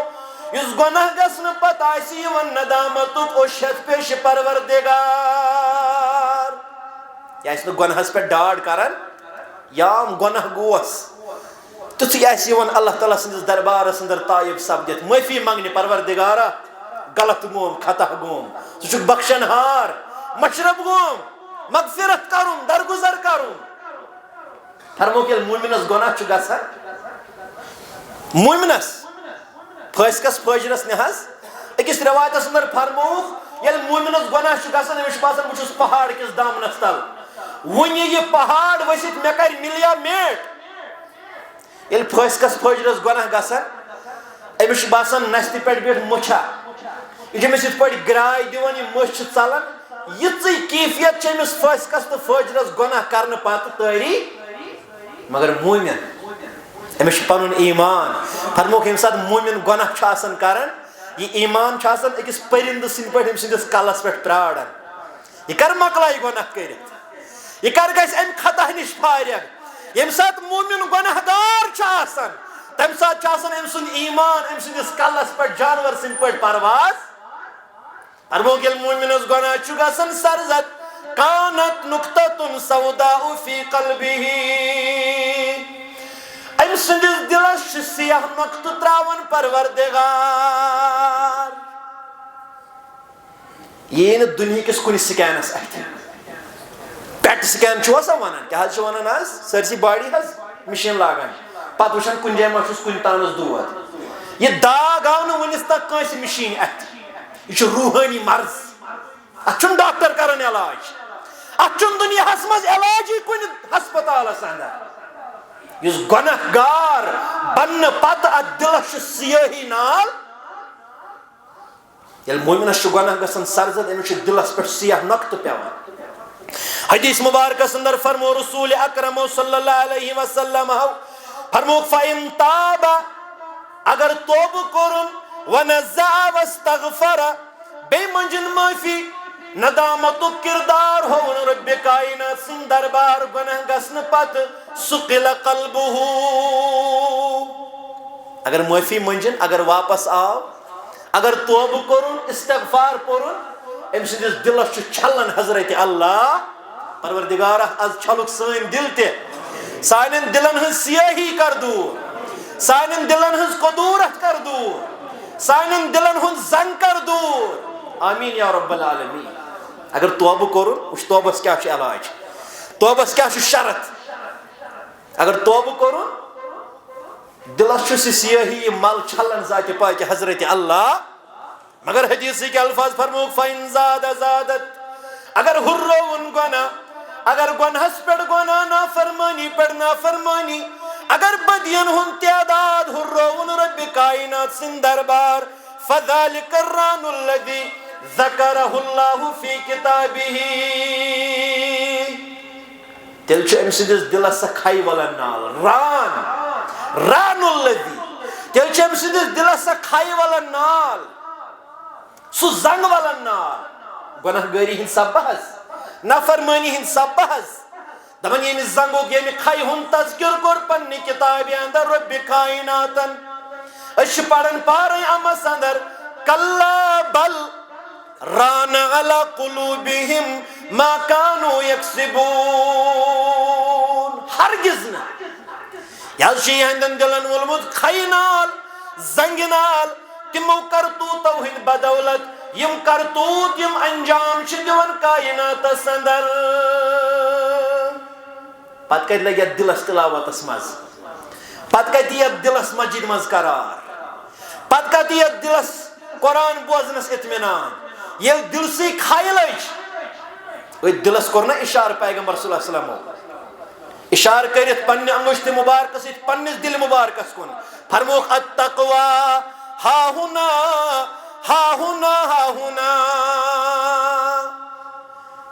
اس گناہ گسن پتاسی و ندامتک او شت پیش پروردگار یا اس نے گناہ پہ ڈاڑ کرن یام گناہ گوس تھی ایسی ون اللہ تعالیٰ سندس دربار اندر طائب سپدت معافی منگنی پروردگارا غلط گوم خطا گوم ثہ بخشن ہار مشرب گوم مغفرت کرن درگزر کرن فرمو کہ مومنس گناہ چھ گژھان مومنس پھسکس پھجرس نحس اکس روایتس اندر فرمو یل مومنس گناہ چھ گژھان امس باسان بہ چھس پہاڑ کس دامنس تل ون یہ پہاڑ ورست مے کر ملیا میٹ یل پھسکس پھجرس گناہ گژھان امس باسان نستہ پہ بیٹھ مچھا یہ امس یت پہ گراے دِوان یہ مچھ چھ ژلان یژی کیفیت چھ امس پھسکس تو پھجرس گناہ کرنے پتہ تاری مگر مومن امس پن ایمان فرمو کہ سات مومن گناہ چھ آسان کران یہ ایمان چھ آسان اکس پرند سند پہ سندس کلس پہ پراران یہ کر مکلائی گناہ کرت یہ کر گژھِ ام خطا نش فارغ یم سات مومن گناہ گار چھ آسان تم سات چھ آسان ام سند ایمان ام سندس کلس پہ جانور سند پہ پرواز فرمو کہ مومنس گناہ چھ گژھان سرزد کانت نقطۃ سوداء فی قلبہ ام سندس دلس سیاہ نقطہ تراون پروردگار یہ دنیا کس کن سکینس ات پیٹ سکین چھوسا ونان کیا حظ ونان آز سرسی باڈی حظ مشین لاگان پتہ وچھان کن جائے ما چھس کن تانس دود یہ داغ آو نہ ونس تک کانس مشین ات یہ روحانی مرض ات چھن ڈاکٹر کران علاج ات چھن دنیا ہس مز علاج کن ہسپتالس اندر اس گناہ گار بن پتہ ات دلس سیاہی نال یل مومنس گناہ گژھان سرزد امس دلس پہ سیاہ نقطہ پیوان حدیث مبارکس اندر فرمو رسول اکرم صلی اللہ علیہ وسلم فرمو فَإِن تَابَ اگر توب کرن ونزع واستغفر بے منجن معافی ندامت کردار ہون رب کائنات سن دربار گناہ گسن پت سقل قلبہ اگر معافی منجن اگر واپس آو اگر توب کرن استغفار کرن ام سندس دلس چھلن حضرت اللہ پروردگارہ از چھلک سین دل تے سانن دلن ہن سیاہی کر دور سانن دلن ہن قدورت کر دور سانن دلن ہن زنگ کر دور آمین یا رب العالمین اگر توبہ کرن اس توبس کیا علاج توبس کیا شرط اگر توبہ کرن دلس سیاہی مل چھلن ذات پاک حضرت اللہ مگر حدیث کے الفاظ فرمو فَإِن زَادَ زَادَت اگر ہرون گناہ اگر گناہس پڑ گناہ نافرمانی پڑ نافرمانی اگر بدین ہن تعداد ہرون رب کائنات سن دربار فَذَلِكَ الرَّانُ الَّذِي ذَكَرَهُ اللَّهُ فِي كِتَابِهِ تیل چھ ام سندس دلس کھائی ولن نال ران الذی تیل چھ سندس دلس سا کھائی والا نال سو زنگ والا نال گناہ گاری ہند سبحس نافرمانی ہند سبحس دمن یمی زنگوک یمی کھائی ہن تذکر کر پنی کتابی اندر رب کائناتن اش پڑھن پارے امس اندر کلا بل ران علی قلوبہم ما کانوا یکسبون ہرگز نہ یالشی ہندن دلن ولمت کھائی نال زنگ نال تمو کرتوتو ہند بدولت یم کرتوت یم انجام چھ دیون کائناتس اندر پت کت لگی دلس تلاوتس مز پت کت یت دلس مسجد مز قرار پت کت یت دلس قرآن بوزنس اطمینان یل دل سی کھائی لج دلس کور نا اشار پیغمبر صلی اللہ علیہ وسلم اشار کرت پنہ انگشت مبارک ست پنس دل مبارکس کن فرموک التقوی ہا ہنا ہا ہنا ہا ہنا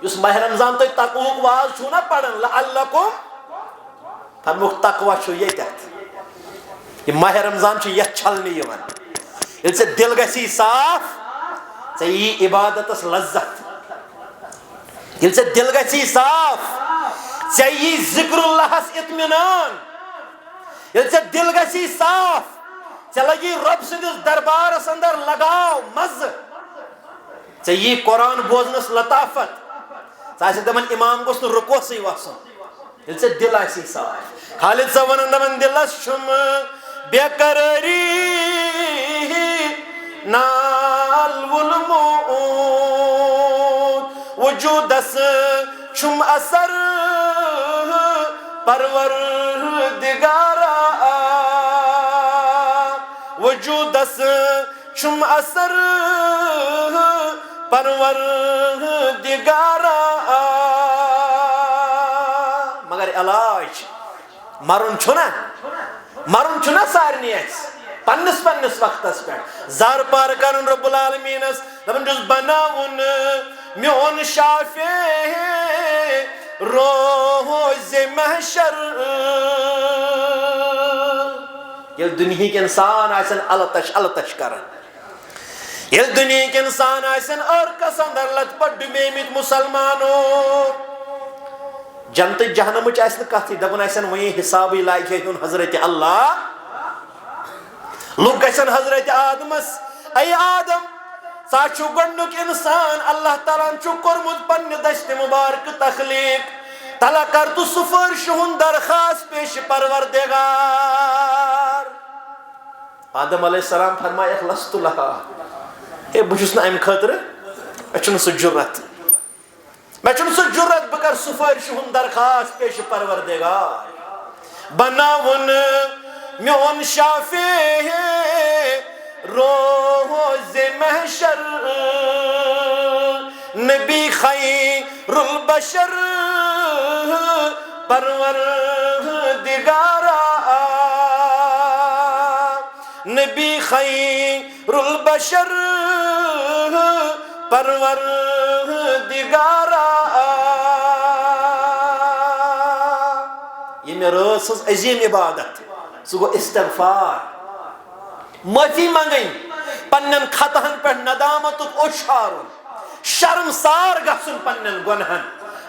اس ماہ رمضان تو تقویق واز چھو نا پڑھن لعلکم فرموک تقوی چھو یہ تحت یہ ماہ رمضان چھو یہ چھلنی یوان یل سے دل گسی صاف سے یہ عبادت لذت یل سے دل گسی صاف سے یہ ذکر اللہ اطمینان یل سے دل گسی صاف سے لگی رب سندس دربار اندر لگاو مز سے یہ قرآن بوزنس لطافت سے دمن امام گوس نو رکو سی واسن یل سے دل آسی صاف خالد صاحب دمن دلس شم بے قراری نال والموت وجودس شم اثر پروردگارا وجودس شم اثر پروردگارا مگر علاج مرن چھنا سارنی اس پنس وقتس پہ زار پار کرن رب العالمین دپن جس بناون میون شافع روز محشر یل دنیا کے انسان آسن التش کرن یل دنیا کے انسان آسن ارکس اندر لت پٹ ڈبیمت مسلمانو جنت جہنم آسن کتھی دپن آسن وہی حسابی لائق ہے حضرت اللہ لوگ گژھن حضرت آدمس اے آدم سا چھو گۄڈنیُک انسان اللہ تعالیٰ چھو کورمُت پننہِ دشت مبارک تخلیق تلا کر تو سفارش ہُنٛد درخواست پیش پروردگار آدم علیہ السلام فرمایکھ لست لہا اے بہٕ چھُس نہٕ امہِ خٲطرٕ مےٚ چھُنہٕ سُہ جُرت بہٕ کر سفارش ہُنٛد درخواست پیش پروردگار بناوُن میون شافع روز محشر نبی خیر البشر پروردگارا نبی خیر البشر پروردگارا یہ میرا عظیم عبادت سو گو استغفار معافی منگن پنن خطہن پہ ندامت اوشارن شرمسار گھن پنن گنہن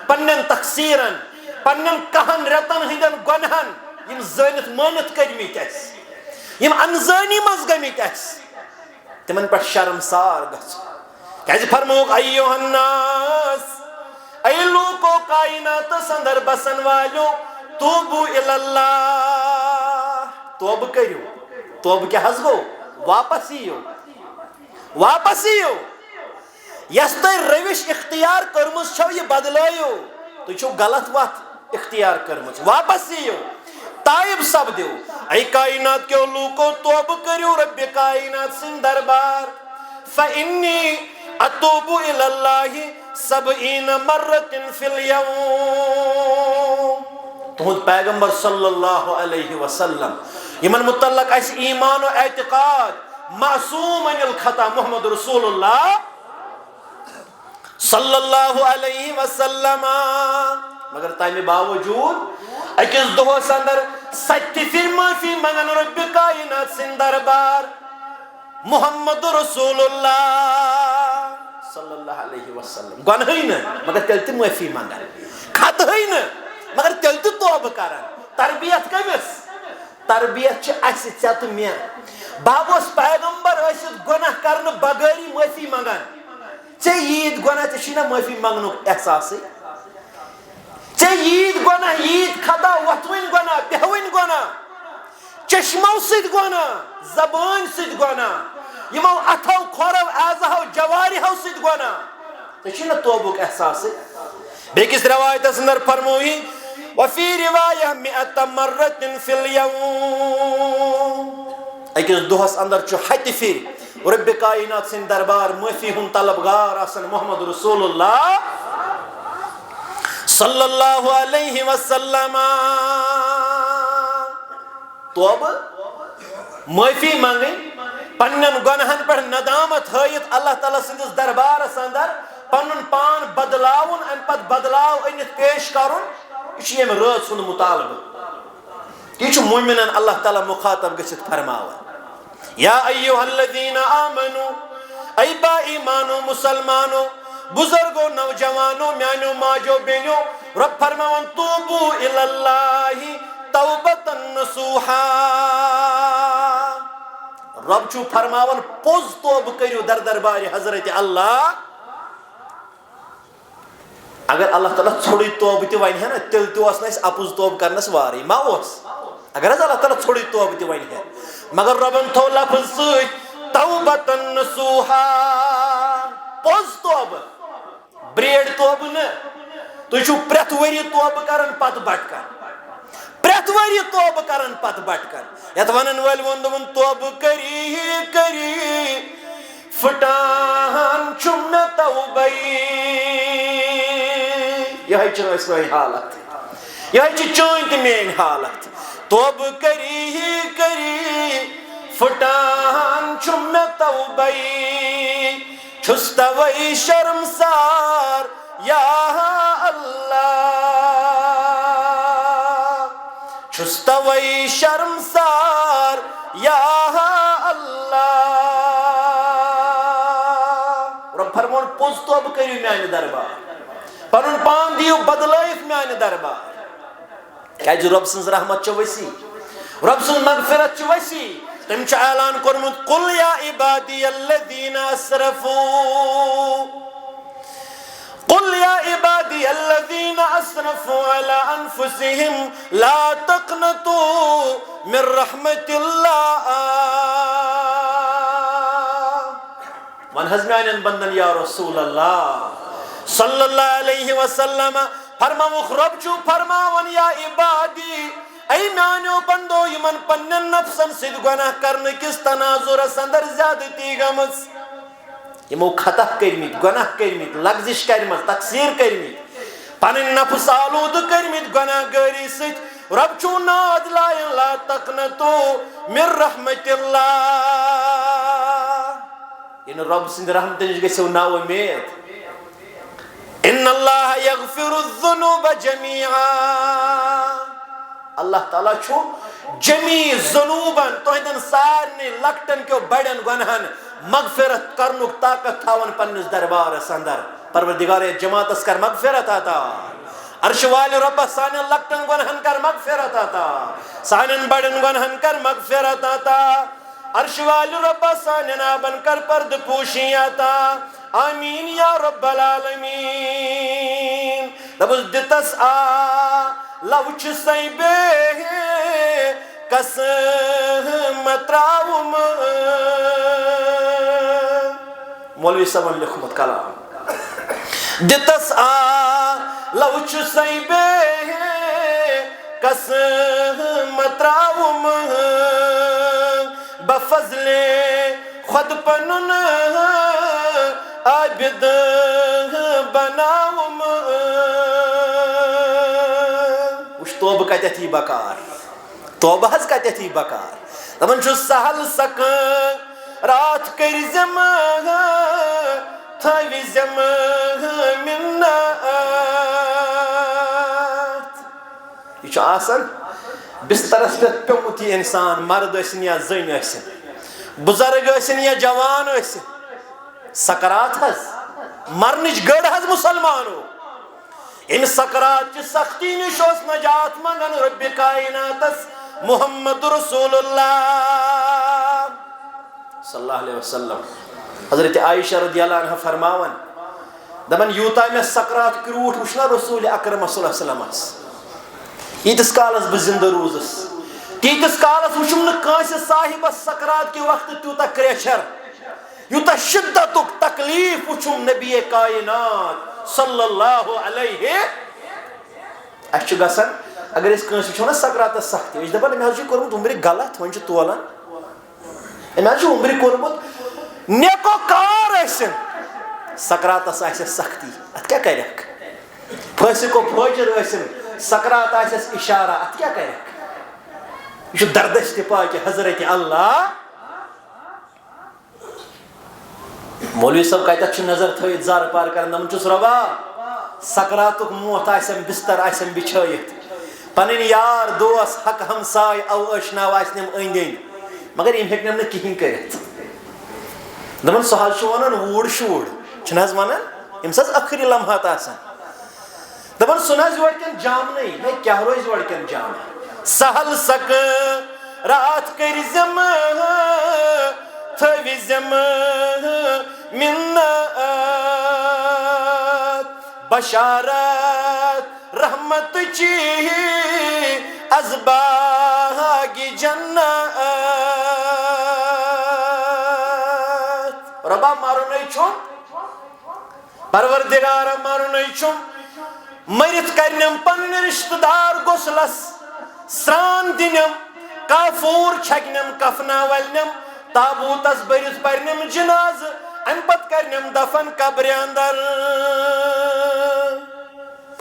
پنن تقصیرن پنن کہن رتن ہندن گنہن یم زانت مانت کرمت اس یم انزانی مز گمت اس تمن پہ شرمسار گھن کیازِ فرموک ایوہ الناس اے لوکو کائنات اندر بسن والو توبو الاللہ توب کریو توب کیا حض گو واپس ہیو یس تو روش اختیار کرمز چھو یہ بدلائیو تو چھو غلط وقت اختیار کرمز واپس ہیو تائب سب دیو اے کائنات کیو لوکو توب کریو رب کائنات سن دربار فإنی اتوبو الاللہ 70 مرت فی اليوم تہد پیغمبر صلی اللہ علیہ وسلم یمن متعلق اس ایمان و اعتقاد معصوم عن الخطا محمد رسول اللہ صلی اللہ علیہ وسلم مگر تمہ باوجود اکس دہس اندر سچ پھر معافی منگن رب کائنات سن دربار محمد رسول اللہ صلی اللہ علیہ وسلم گناہ نا مگر تیل تہ معافی منگن خط نا مگر تیل تہ توبہ کران تربیت کمس تربیت چھ اسی ژے تہ مے بابوس پیغمبر ٲسِتھ گناہ کرنہٕ بغٲری معافی منگان ژے ییٖتۍ گۄناہ ژےٚ چھُے نا معافی منٛگنُک احساسٕے ژےٚ ییٖتۍ گۄناہ ییٖتۍ خطا وۄتھوٕنۍ گۄناہ بیٚہوٕنۍ گۄناہ چشمو سۭتۍ گۄناہ زبٲنۍ سۭتۍ گۄناہ یِمو اَتھو کھۄرو اعضاہو جوارحو سۭتۍ گۄناہ ژےٚ چھُے نا توبُک احساسٕے بیٚکِس رِوایتس اندر فرمووُے وفی رِوایہ مِئَةَ مَرَّةٍ فِی الْیَوْمِ أکِس دۄہس اندر چھُ ہتہِ پھِرِ رب کائنات سٕنٛدِ دربار معافی ہُنٛد طلبگار آسان محمد رسول اللہ صلی اللہ علیہ وسلم توبہ معافی منگنۍ پننٮ۪ن گۄناہن پٮ۪ٹھ ندامت ہٲیِتھ اللہ تعالیٰ سٕنٛدِس دربارس اندر پنُن پان بدلاوُن امہِ پتہٕ بدلاو أنِتھ پیش کرُن یہِ چھُ ییٚمہِ رٲژ ہُنٛد مُطالبہٕ یہِ چھُ مومِنن اللہ تعالیٰ مُخاطب گٔژھِتھ فرماوان یا ایوہ الذین آمنو ای با ایمانو مسلمانو بزرگو نوجوانو میانو ماجو بینو رب فرماون توبو الاللہ توبتا نصوحا رب چھو فرماون پوز توب کریو در دربار حضرت اللہ اگر اللہ تعالیٰ ژھوڑی توب تہ ونہِ ہے نا تیل تہ اوس نہٕ اسہِ اپُز توب کرنس وارٕے ما اوس اگر حظ اللہ تعالیٰ ژھوڑی توب تہ ونہِ ہے مگر ربن تھو لفظ سۭتۍ توبتن نصوحا پوز توب بریڈ توب نہٕ تُہۍ چھِو پرٛٮ۪تھ ؤری توبہٕ کران پتہٕ بٹکان پرٛٮ۪تھ ؤری توبہٕ کران پتہٕ بٹکان یتھ ونن وٲلۍ ووٚن دوٚپُن توبہٕ کری کری پھٕٹان چھُ مےٚ توبَے یِہے چھِ سٲنۍ حالت یِہے چھِ چٲنۍ تہِ میٲنۍ حالت توبہٕ کری کری پھٕٹان چھُ مےٚ توبَے چھُس توے شرمسار یا اللہ چھُس توے شرمسار یا اللہ رب فرمون پوٚز توبہٕ کٔرِو میانہِ دربار پنُن پان دِیِو بدلٲیِتھ میانہِ دربار کیازِ رب سٕنٛز رحمت چھِ وسیع رب سٕنٛز مغفرت چھِ وسیع تٔمۍ چھُ اعلان کوٚرمُت قل یا عبادی الذین اسرفوا قل یا عبادی الذین اسرفوا علی انفسہم لا تقنطوا من رحمت اللہ ون حظ میانٮ۪ن بندن یا رسول اللہ صلی اللہ علیہ وسلم فرماوُکھ رب چھُ فرماوان یا عبادی اے میانیو بندو یمن پننٮ۪ن نفسن سۭتۍ گۄناہ کرنہٕ کِس تناظرس اندر زیادتی گٔمٕژ یمو خطا کٔرمٕتۍ گۄناہ کٔرمٕتۍ لغزش کرمٕژ تقصیٖر کٔرمٕتۍ پنٕنۍ نفس آلوٗدٕ کٔرمٕتۍ گۄناہ گٲری سۭتۍ رب چھُ ناد لایان لا تقنطوا من رحمت اللہ یعنی رب سٕنٛدِ رحمتہٕ نِش گٔژھِو نا اُمید ان اللہ یغفر الذنوب جمیعا اللہ تعالیٰ چھُ جمیع ذنوبن تُہنٛدٮ۪ن سارنٕے لۄکٹٮ۪ن کیو بڑٮ۪ن گۄناہن مغفرت کرنُک طاقت تھاوان پننِس دربارس اندر پروردگار جماعتس کر مغفرت عطا عرش والہِ رۄبس سانٮ۪ن لۄکٹٮ۪ن گۄناہن کر مغفرت عطا سانٮ۪ن بڑٮ۪ن گۄناہن کر مغفرت عطا عرش والہِ رۄبس سانٮ۪ن آبن کر پردٕ پوشی عطا آمین یا رب العالمین دپُس دِتس لو چھُسے بے قسمت تراوُم مولوی صٲبن لیوٚکھمُت کلام دِتس لو چھُسے بے قسمت تراوُم بفضلِ خود پنُن عابد بناوُم وٕچھ توبہٕ کتٮ۪تھ یی بکار توبہٕ حظ کتٮ۪تھ یی بکار دپان چھُ سہل سکہٕ راتھ کٔرزٮ۪م تھٲوزٮ۪م مِنت یہِ چھُ آسان بسترس پہ پیومت یہ انسان مرد ٲسِن یا زٔنۍ ٲسِن بزرگ ٲسِن یا جوان ٲسِن سکرات حظ مرنٕچ گٔڑ حظ مُسلمانو امہِ سکرات چہِ سختی نِش اوس نجات منگان رۄبِ کائناتس محمد رسول اللہ صلی اللہ علیہ وسلم حضرت عائشہ رضی اللہ عنہ فرماون دپان یوتاہ مےٚ سکرات کروٗٹھ وٕچھ نا رسول اکرم صلی اللہ علیہ وسلمس ییٖتِس کالس بہٕ زندٕ روٗزُس تیٖتِس کالس وٕچھُم نہٕ کٲنٛسہِ صاحبس سکرات کہِ وقتہٕ تیوٗتاہ کرٛیچھر یوٗتاہ شدتُک تکلیٖف وٕچھُم نبی کائنات صلی اللہ علیہ اَسہِ چھُ گژھان اگر أسۍ کٲنٛسہِ وٕچھو نا سکراتس سختی أسۍ چھِ دپان أمۍ حظ چھُ کوٚرمُت وُمبرِ غلط وۄنۍ چھُ تولان أمۍ حظ چھُ وُمبرِ کوٚرمُت نیکو کار ٲسِن سکراتس آسٮ۪س سختی اتھ کیٛاہ کرکھ فٲسِقو فٲجر ٲسِن سکرات آسٮ۪س اشارہ اتھ کیٛاہ کرکھ یہ چھُ دردش تہِ پاے کہِ حضرت اللہ مولوی صٲب کتٮ۪تھ چھُ نظر تھٲیِتھ زار پار کران دپان چھُس رۄبا سکراتُک موت آسٮ۪م بستر آسٮ۪م بچھٲیِتھ پنٕنۍ یار دوس حق ہمساے او ٲشناو آسنٮ۪م أنٛدۍ أنٛدۍ مگر یِم ہیٚکنٮ۪م نہٕ کِہیٖنۍ کٔرِتھ دپان سُہ حظ چھُ ونان ووٗڑ شوٗڑ چھُنہٕ حظ ونان ییٚمِس حظ ٲخری لمحات آسان دپان سُہ نہٕ حظ یورٕ کٮ۪ن جامنٕے ہے کیٛاہ روزِ یورٕ کٮ۪ن جامہٕ سہل سکرات کٔرۍزٮ۪م تھٲوِزٮ۪م مِنت بشارت رحمتچی از باغ جنت رۄبا مرُنٕے چھُم پروردگارا مرُنٕے چھُم مٔرِتھ کرنٮ۪م پنٕنۍ رشتہٕ دار غسلس سرٛان دِنٮ۪م کافوٗر چھکنٮ۪م کفنا ولنٮ۪م تابوٗتس بٔرِتھ پرنٮ۪م جنازٕ امہِ پتہٕ کرنٮ۪م دفن قبرِ اندر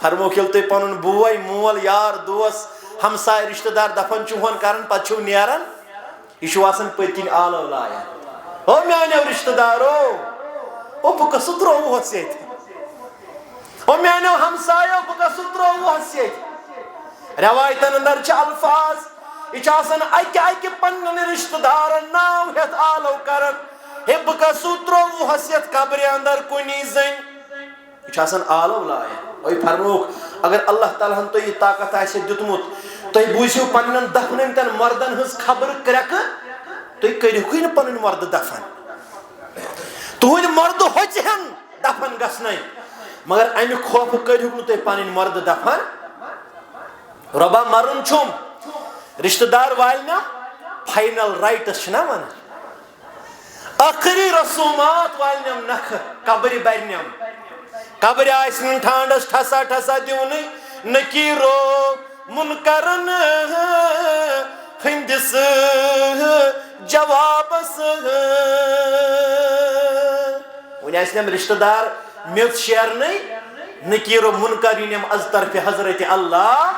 فرموکھ ییٚلہِ تُہۍ پنُن بوے مول یار دوس ہمساے رشتہٕ دار دفن چھُ ہون کران پتہٕ چھُو نیران یہِ چھُ آسان پٔتۍ کِنۍ آلو لایان او میانیو رشتہٕ دارو او بہٕ کَسہٕ ترٛووُہس ییٚتہِ او میانیو ہمسایو بہٕ کَسہٕ ترٛووُہس ییٚتہِ روایتن اندر چھِ الفاظ یہ چھُ آسان اکہِ اکہِ پننٮ۪ن رشتہٕ دارن ناو ہٮ۪تھ آلو کران ہے بہٕ کَسہٕ ترٛووُہس یتھ قبرِ اندر کُنی زٔنۍ یہ چھُ آسان آلو لاین وۄنۍ فرموکھ اگر اللہ تعالیٰ ہن تۄہہِ یہِ طاقت آسہِ دیُتمُت تُہۍ بوٗزِو پننٮ۪ن دفنٲمتٮ۪ن مردن ہٕنٛز خبر کرٛٮ۪کہٕ تُہۍ کٔرِہوٕے نہٕ پنٕنۍ مردٕ دفن تُہنٛدۍ مردٕ ہوٚژہن دفن گژھنَے مگر امہِ خوفہٕ کٔرِہُکھ نہٕ تُہۍ پنٕنۍ مردٕ دفن رۄبا مرُن چھُم رشتہٕ دار والنٮ۪م فاینل رایٹس چھِنا ونان ٲخری رسومات والنٮ۪م نکھٕ قبرِ برنٮ۪م قبرِ آسہِ نہٕ ٹھانڈس ٹھسا ٹھسا دِونٕے نکیٖرو مُنکرن ہٕنٛدِس جوابس وۄنۍ آسنٮ۪م رشتہٕ دار میٚژ شیرنٕے نکیٖرو مُنکر یِنٮ۪م از طرفِ حضرت اللہ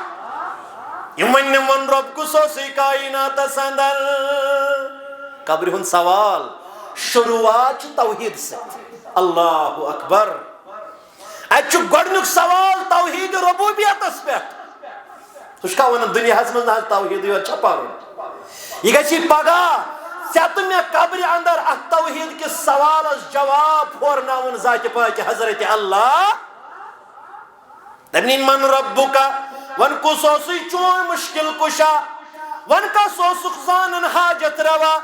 یِم وننٮ۪م وۄنۍ رۄب کُس اوسُے کائناتس اندر قبرِ ہُنٛد سوال شروعات چھُ توحیٖد سۭتۍ اللہ اکبر اتہِ چھُ گۄڈنیُک سوال توحیٖد ربوبیتس پٮ۪ٹھ ژٕ چھُکھا ونان دُنیاہس منٛز نہ حظ توحیٖدٕے یوت چھا پرُن یہِ گژھِ پگاہ ژےٚ تہٕ مےٚ قبرِ اندر اتھ توحیٖد کِس سوالس جواب پھورناوُن ذاتِ پاکہِ حضرت اللہ دپنٕے من ربُکا ون کُس اوسُے چون مشکل کُشا ون کس اوسُکھ زانن حاجت روا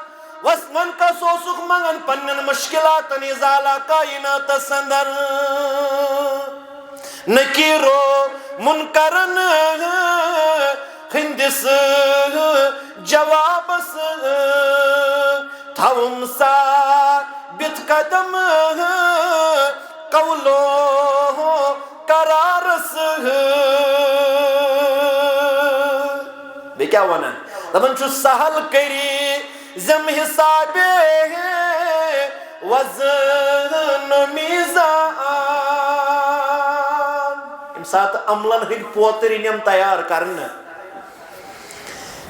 ون کس اوسُکھ منگان پننٮ۪ن مشکلاتن ازالہ کائناتس اندر نکیٖرو مُنکرن ہٕنٛدِس جوابس تھاوُم ثابت قدم قولو قرارس بیٚیہِ کیٛاہ ونان دپان چھُ سہل کٔری زم حسابے وزن میٖزان ییٚمہِ ساتہٕ عملن ہٕنٛدۍ پوتر یِنٮ۪م تیار کرنہٕ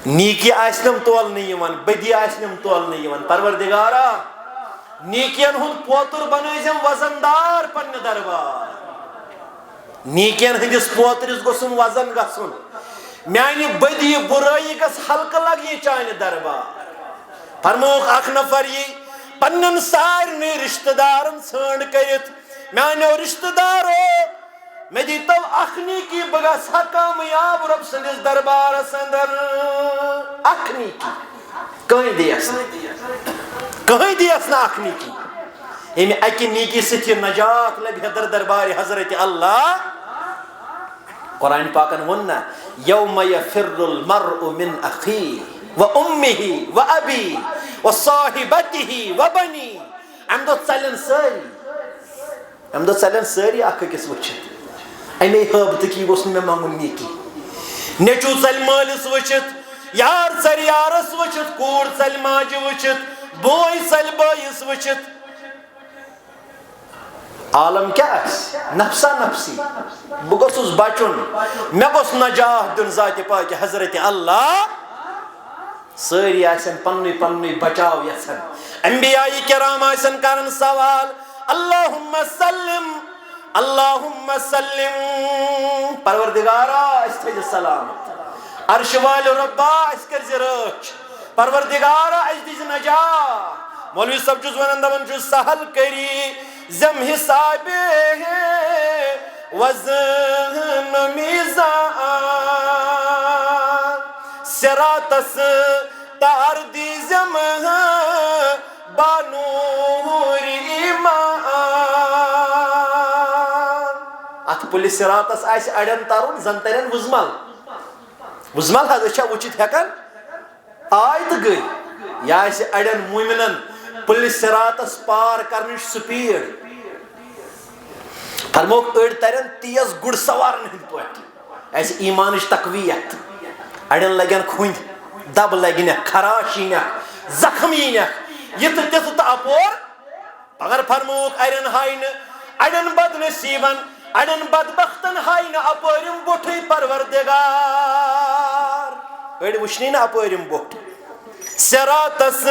نیٖکی آسنٮ۪م تولنہٕ یِوان بدی آسنٮ۪م تولنہٕ یِوان پروردگارا نیٖکین ہُنٛد پوتر بنٲیزٮ۪م وزندار پننہِ دربار نیٖکین ہٕنٛدِس پوترِس گوٚژھُم وزن گژھُن میانی بدی برائی گس حلقہ لگی چانہ دربار فرموک اخ نفر یہ پنن سارنی رشتہ دارن ژھانڈ کرت میانو رشتہ دارو میں دیتو اخنی کی بگا سا کامیاب رب سندس دربار سندر اخنی کی کہیں دیس نا اخنی کی یعنی اکی نیکی ستی نجات لب حضر دربار حضرت اللہ قرآن پاکن وننا یوم یفر المرء من اخی و امه و ابی و صاحبته و بنی ام دو چلن ساری اکھ کس وچھت امی حبت کی وسن میں مانگن نیکی نیچو چل مالس وچھت یار چل یارس وچھت کور چل ماج وچھت بوئی چل بائیس وچھت عالم کیا نفسا نفسی بگوس بچن میں گوس نجات دن ذات پاک حضرت اللہ ساری آسن پنوی پنوی بچاو یسن انبیاء کرام آسن کرن سوال اللہم سلم پروردگارا اس تھے سلامت عرش وال ربا اس کر زرچ پروردگارا اس دیز نجات مولوی صاحب جز ونن دون جو سہل کری زم حساب وزن میزان سراتس تار دی زم بانور ایمان ات پولیس سراتس آس اڑین ترن زن ترین وزمل حض اچھا وچت ہیکن آئی تو گئی یا اڑین مومنن پولیس سراتس پار کرنچ سپیڈ فرموک اڑ ترین تیز گڑ سوارن ہند پہ ایسے ایمانچ تقویت اڑین لگن کھند دب لگن خراش ین زخم ین یہ تیت اپور اگر فرموک اڑین ہائن اڑین بد نصیبن اڑین بدبختن ہائن اپورم بوٹھ پروردگار اڑ وچھنی نا اپورم بوٹھ سراتس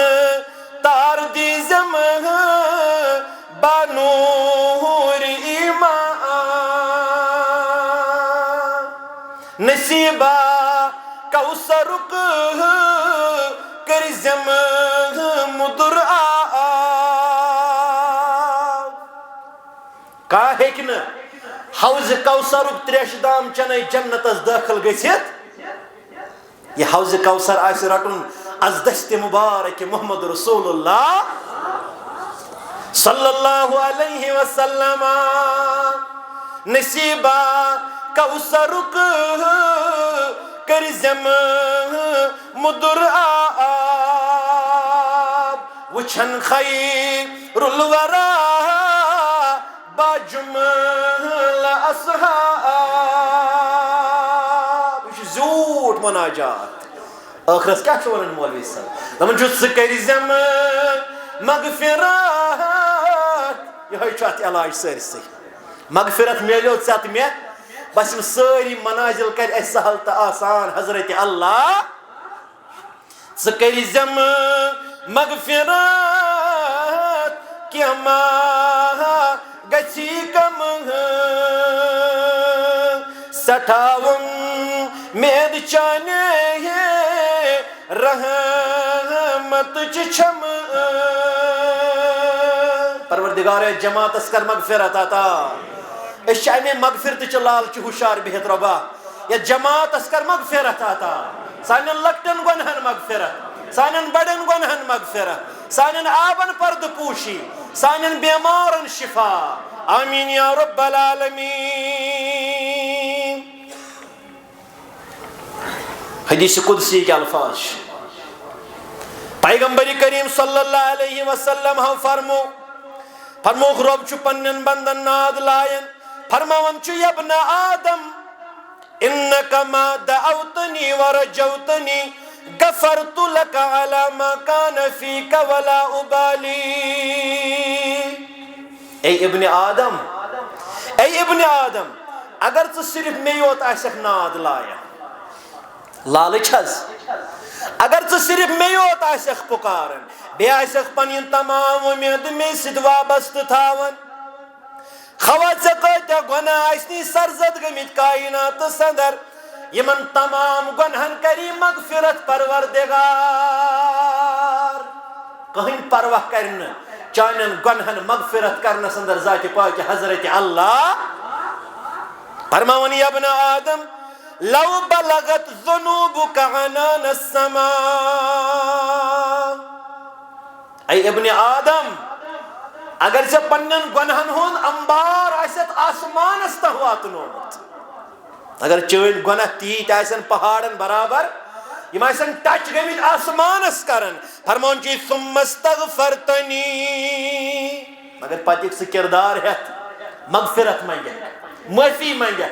تار دی زم بانور ایمان نصیبہ کوثرک کر زم مدر کا ہیکن حوض کوثرک تریش دام چنے جنتس داخل گژھت یہ حوض کوثر آس رٹن از دست مبارک محمد رسول اللہ صلی اللہ علیہ وسلم نصیبہ کوثرک کر زم مدر وچھن خیر الورا باجمل اصحاب زوٹ مناجات آخرس کیا ونان مولوی صاحب دپان چھُ ژٕ کٔرۍ زٮ۪م مغفرت یہے چھُ اتھ علاج سٲرسٕے مغفرت میلیو ژےٚ تہٕ مےٚ بس یِم سٲری منازل کر اَسہِ سہل تہٕ آسان حضرت اللہ ژٕ کٔرۍ زٮ۪م مغفرت کینٛہہ ما گژھی کم سٹھاوُن مید چانے رحمت چھم پروردگار جماعت کر مغفرت عطا اس امے مغفرت چ لالچ ہوشار بہت ربا یا جماعت کر مغفرت عطا سانن لکٹن گنہن مغفرت سانن بڑن گنہن مغفرت سانن آبن پرد پوشی سانن بیمارن شفا آمین یا رب العالمین حدیث قدسی کے الفاظ پیغمبر کریم صلی اللہ علیہ وسلم ہم فرموک رب چھ پنن بندن ناد لائن فرماون چھ یا ابن آدم انکا ما دعوتنی ورجوتنی غفرت لک علی ما کان فیک ولا ابالی اے ابن آدم اگر تو صرف میں یوت آسک ناد لایا لالچ حض اگر تو صرف میں یوت آسک پکارن بے آسک پنین تمام امید میں سد وابست تھاون خواہ ژےٚ کۭتیاہ گۄناہ آسنی سرزد گٔمٕتۍ کائنات صدر یمن تمام گنہن کری مغفرت پروردگار کہیں پرواہ کرن چانن گنہن مغفرت کرنس اندر ذات پاک حضرت اللہ فرماون یا ابن آدم لو بلغت ذنوبك عنان السماء اے ابن آدم اگر سے پنن گنہن ہون انبار آست آسمان است واتنومت اگر چون گناہ تیت آسن پہاڑن برابر یم آسن ٹچ گمت آسمانس کرن فرمون چی ثم استغفرتنی مگر پتک سے کردار ہے مغفرت منگے معافی منگے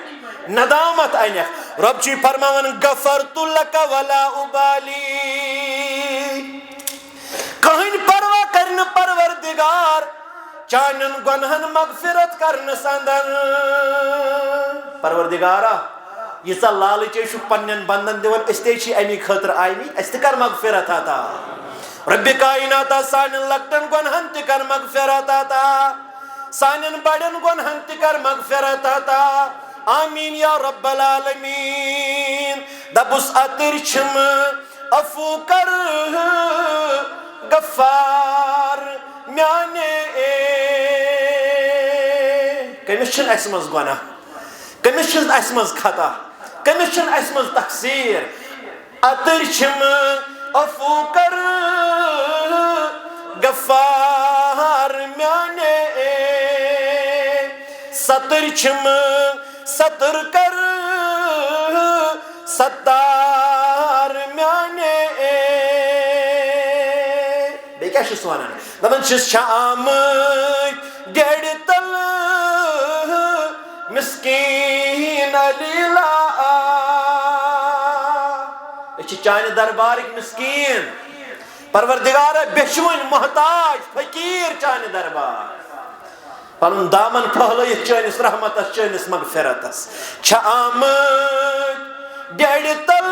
ندامت اینک رب چی فرمون غفرت لک ولا ابالی کہیں پرواہ کرن پروردگار چانن گنہن مغفرت کرن سندن پروردگارا یہ سا لالچ پنن بندن دیون استے امی خاطر آئی اس کر مغفرت عطا رب کائنات سانن لکٹن گنہن کر مغفرت عطا سانن بڑن گنہن کر مغفرت عطا آمین یا رب العالمین دبس اتر چھم افو کر غفار میانے کمس چھن اس مز گناہ کمس چھن اس مز خطا کمس چھن اس مز تقصیر اتر چھم افو کر غفار میانے ستر چھم ستر کر ستار میانے بے کیا چھس ونان دپان چھس آمت ڈیڑ تل مسکین علیلا چانہ دربارک مسکین پروردگار بشون محتاج فقیر چانہ دربار پنن دامن پھہلائت چانس رحمتس چانس مغفرتس آمت ڈیڑ تل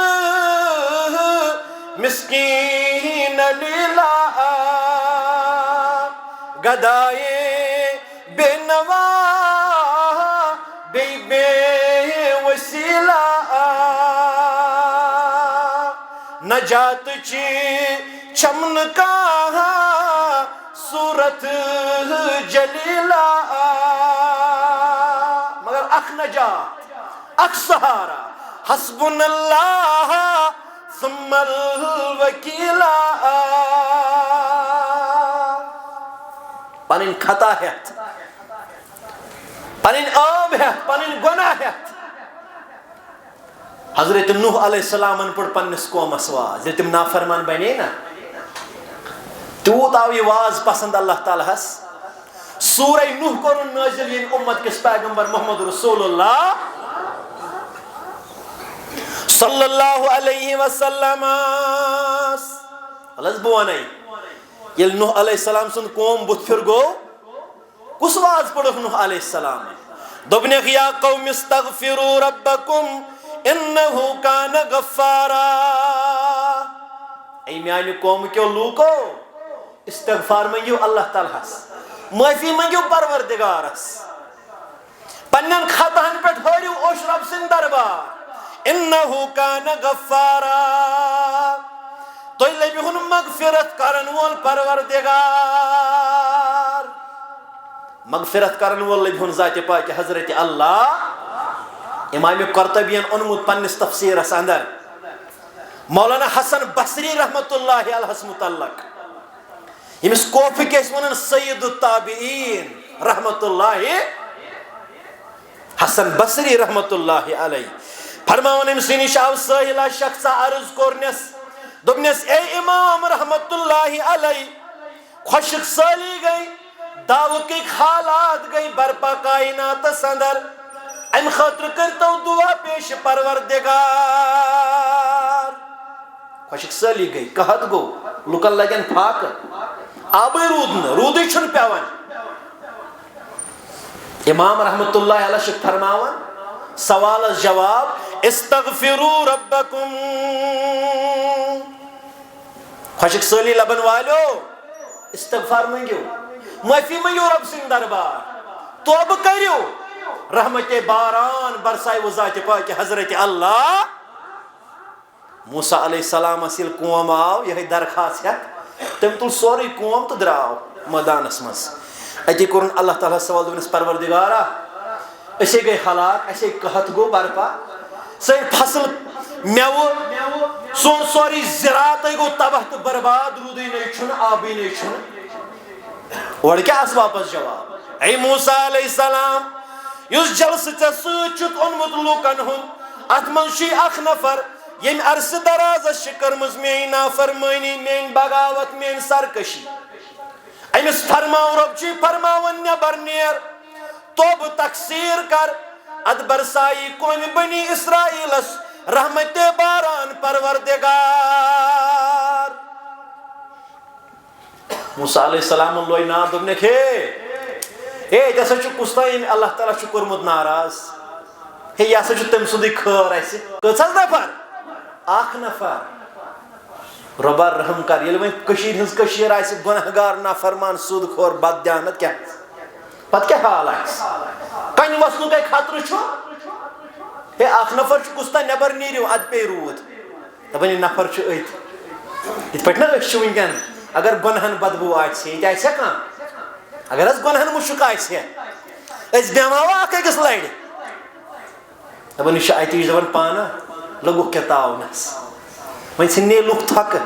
مسکین علیلا گدائے بے نوا بے وسیلہ نجات چی چمن کا صورت جلیلہ مگر اخ نجات اخ سہارا حسبنا اللہ ثم الوکیلہ پنن خطا ہیت پنن آب ہیت پنن گناہ ہیت حضرت نوح علیہ السلام پڑ پنس قومس واز تم نافرمان بنے نا تیوت آو یہ واز پسند اللہ تعالیٰ ہس سورہ نوح کرن نازل ین امت کس پیغمبر محمد رسول اللہ صلی اللہ علیہ وسلم الز بوانائی یل نوح علیہ السلام سن قوم بت پھر گو کس واز پڑھ نوح علیہ السلام دبنک یا قوم استغفروا ربکم انہو کان غفارا اے میانی قوم کیوں لوکو استغفار منگیو اللہ تعالیٰ معافی منگیو پروردگارس پنن خطاہن پہ ٹھوریو اوش رب سن دربار انہو کان غفارا تو لبیہن مغفرت کرن وول پروردگار مغفرت کرن وول لبیہن ذات پاک حضرت اللہ امام قرطبین انمود پنس تفسیر اس اندر مولانا حسن بصری رحمت اللہ علیہ متعلق یمس کوفی کیس ونن سید التابعین رحمت اللہ حسن بصری رحمت اللہ علیہ فرماون امس نش آو ساحلہ شخص عرض کورنس دوپنس اے امام رحمت اللہ علیہ خوشک سالی گئی دعوکی حالات گئی برپا کائنات اندر ام خاطر کرتو دعا پیش پروردگار خوشک سالی گئی کہت گو لکن لگن پھاک آبی رودی چھن پیوان امام رحمت اللہ علیہ شک فرماون سوال جواب استغفروا ربکم خوشک سالی لبن والو استغفار منگیو معافی منگیو رب سنگ دربار توبہ کریو رحمت باران برسائے وہ ذات پاک حضرت اللہ موسیٰ علیہ السلام یل قوم آو یہ درخواست تم تل سوری قوم تو دراو میدانس مز اتی کورن اللہ تعالیٰ سوال دونس پروردگارا اسے گئی ہلاک اسے قحط گو برپا سر فصل میو سون سوری زراعت گو تباہ تو برباد رودی نہیں چھن آبی نہیں چھن اور کیا اسباب جواب اے موسیٰ علیہ السلام یس جلس ٹھت اونمت لوکن ہند ات منشی اخ نفر یم عرصہ دراز کرمز مین نافرمانی مین بغاوت مین سرکشی امس فرماو رب چی فرماون نبر نیر توب تقصیر کر اد برسائی قوم بنی اسرائیلس رحمت باران پروردگار موسیٰ علیہ السلام اللہ نام دبنے کھے اے جیسا چھو کستاین اللہ تعالیٰ چھو کرمد ناراض ہے یاسا چھو تم سدی کھر ایسے کچھل نفر آخ نفر ربا رحم کر یل وہیں کشیر ہنس کشیر ایسے گناہگار نافرمان سود خور بد دیانت کیا پت کیا حال ہے کن وسنو کئی خطر چھو ہے آخ نفر چھو کستا نبر نیریو اد پی رود دبنی نفر چھو ایت ات پٹنا اچھ چھوین کن اگر گناہن بدبو آج سے یہ ایسا کام اگر اس گناہن مشک آج سے اس بیماوا آکے کس لائڑ دبنی شایتی زبان پانا لگو کتاو نس وہیں سننے لوگ تھک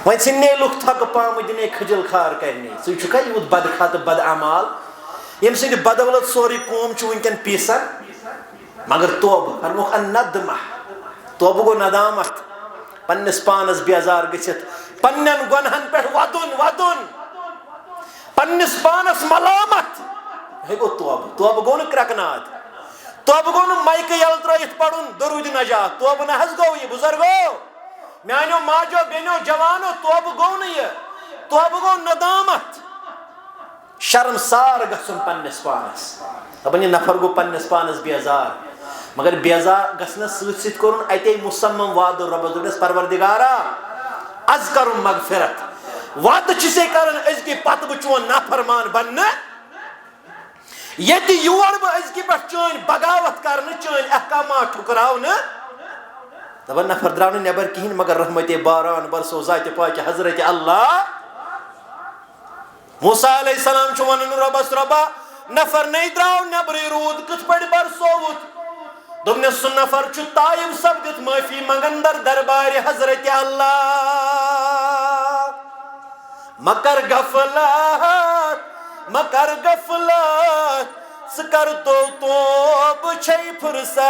وہیں سننے لوگ تھک پام دنے کھجل خار کرنے سوئی چکا یہ بد خط بد عمال یم سند بدولت سوری قوم چھ ونکن پیسن مگر توب فرموک الندمہ توب گو ندامت پنس پانس بیزار گچھت پنن گنہن پہ ودن پنس پانس ملامت ہے گو توب گو نکرکنات توب گو نو مائک یل ترائیت پڑھن درود نجات توب نہ حس گو یہ بزرگو میانو ماجو بینو جوانو توب گو نہیں توب گو ندامت شرم سار گسن پنس پانس دپن نفر گو پنس پانس بیزار مگر بیزار گسنس سۭتۍ سۭتۍ کوٚرُن اتے مصمم وعدٕ رۄبس دوٚپنس پروردگارا از کرُن مغفرت وعدٕ چھِسے کران أزکہِ پتہٕ بہٕ چون نافرمان بننہٕ ییٚتہِ یور بہٕ أزکہِ پٮ۪ٹھ چٲنۍ بغاوت کرنہٕ چٲنۍ احکامات ٹھُکراونہٕ دپان نفر درٛاو نہٕ نٮ۪بر کِہیٖنۍ مگر رحمتِ باران برسو ذاتِ پاکہِ حضرت اللہ موسیٰ علیہ السلام چھُ ونان رۄبس رۄبا نفر نے درٛاو نٮ۪برٕے روٗد کِتھ پٲٹھۍ برسووُتھ دوٚپنس سُہ نفر چھُ تایب سپدِتھ معٲفی منگن در دربارِ حضرت اللہ مکر غفلت ژٕ کر توب چھے فرصت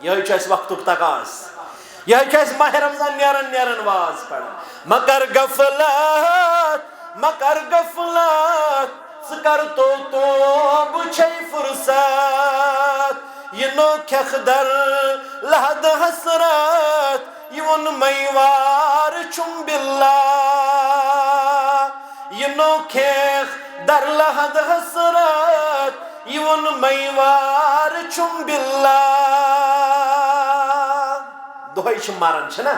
یہے چھُ اَسہِ وقتُک تقاض یہے چھُ اَسہِ ماہِ رمضان نیرن واز پران مکر غفلت ژٕ کر توب چھے فرصت یہ نو کھیکھ در لحد حسرت یہ ون میوار چھم باللہ یہ نو کھیکھ در لحد حسرت یہ ون میوار چھم باللہ دہائی چھ مرن چھنا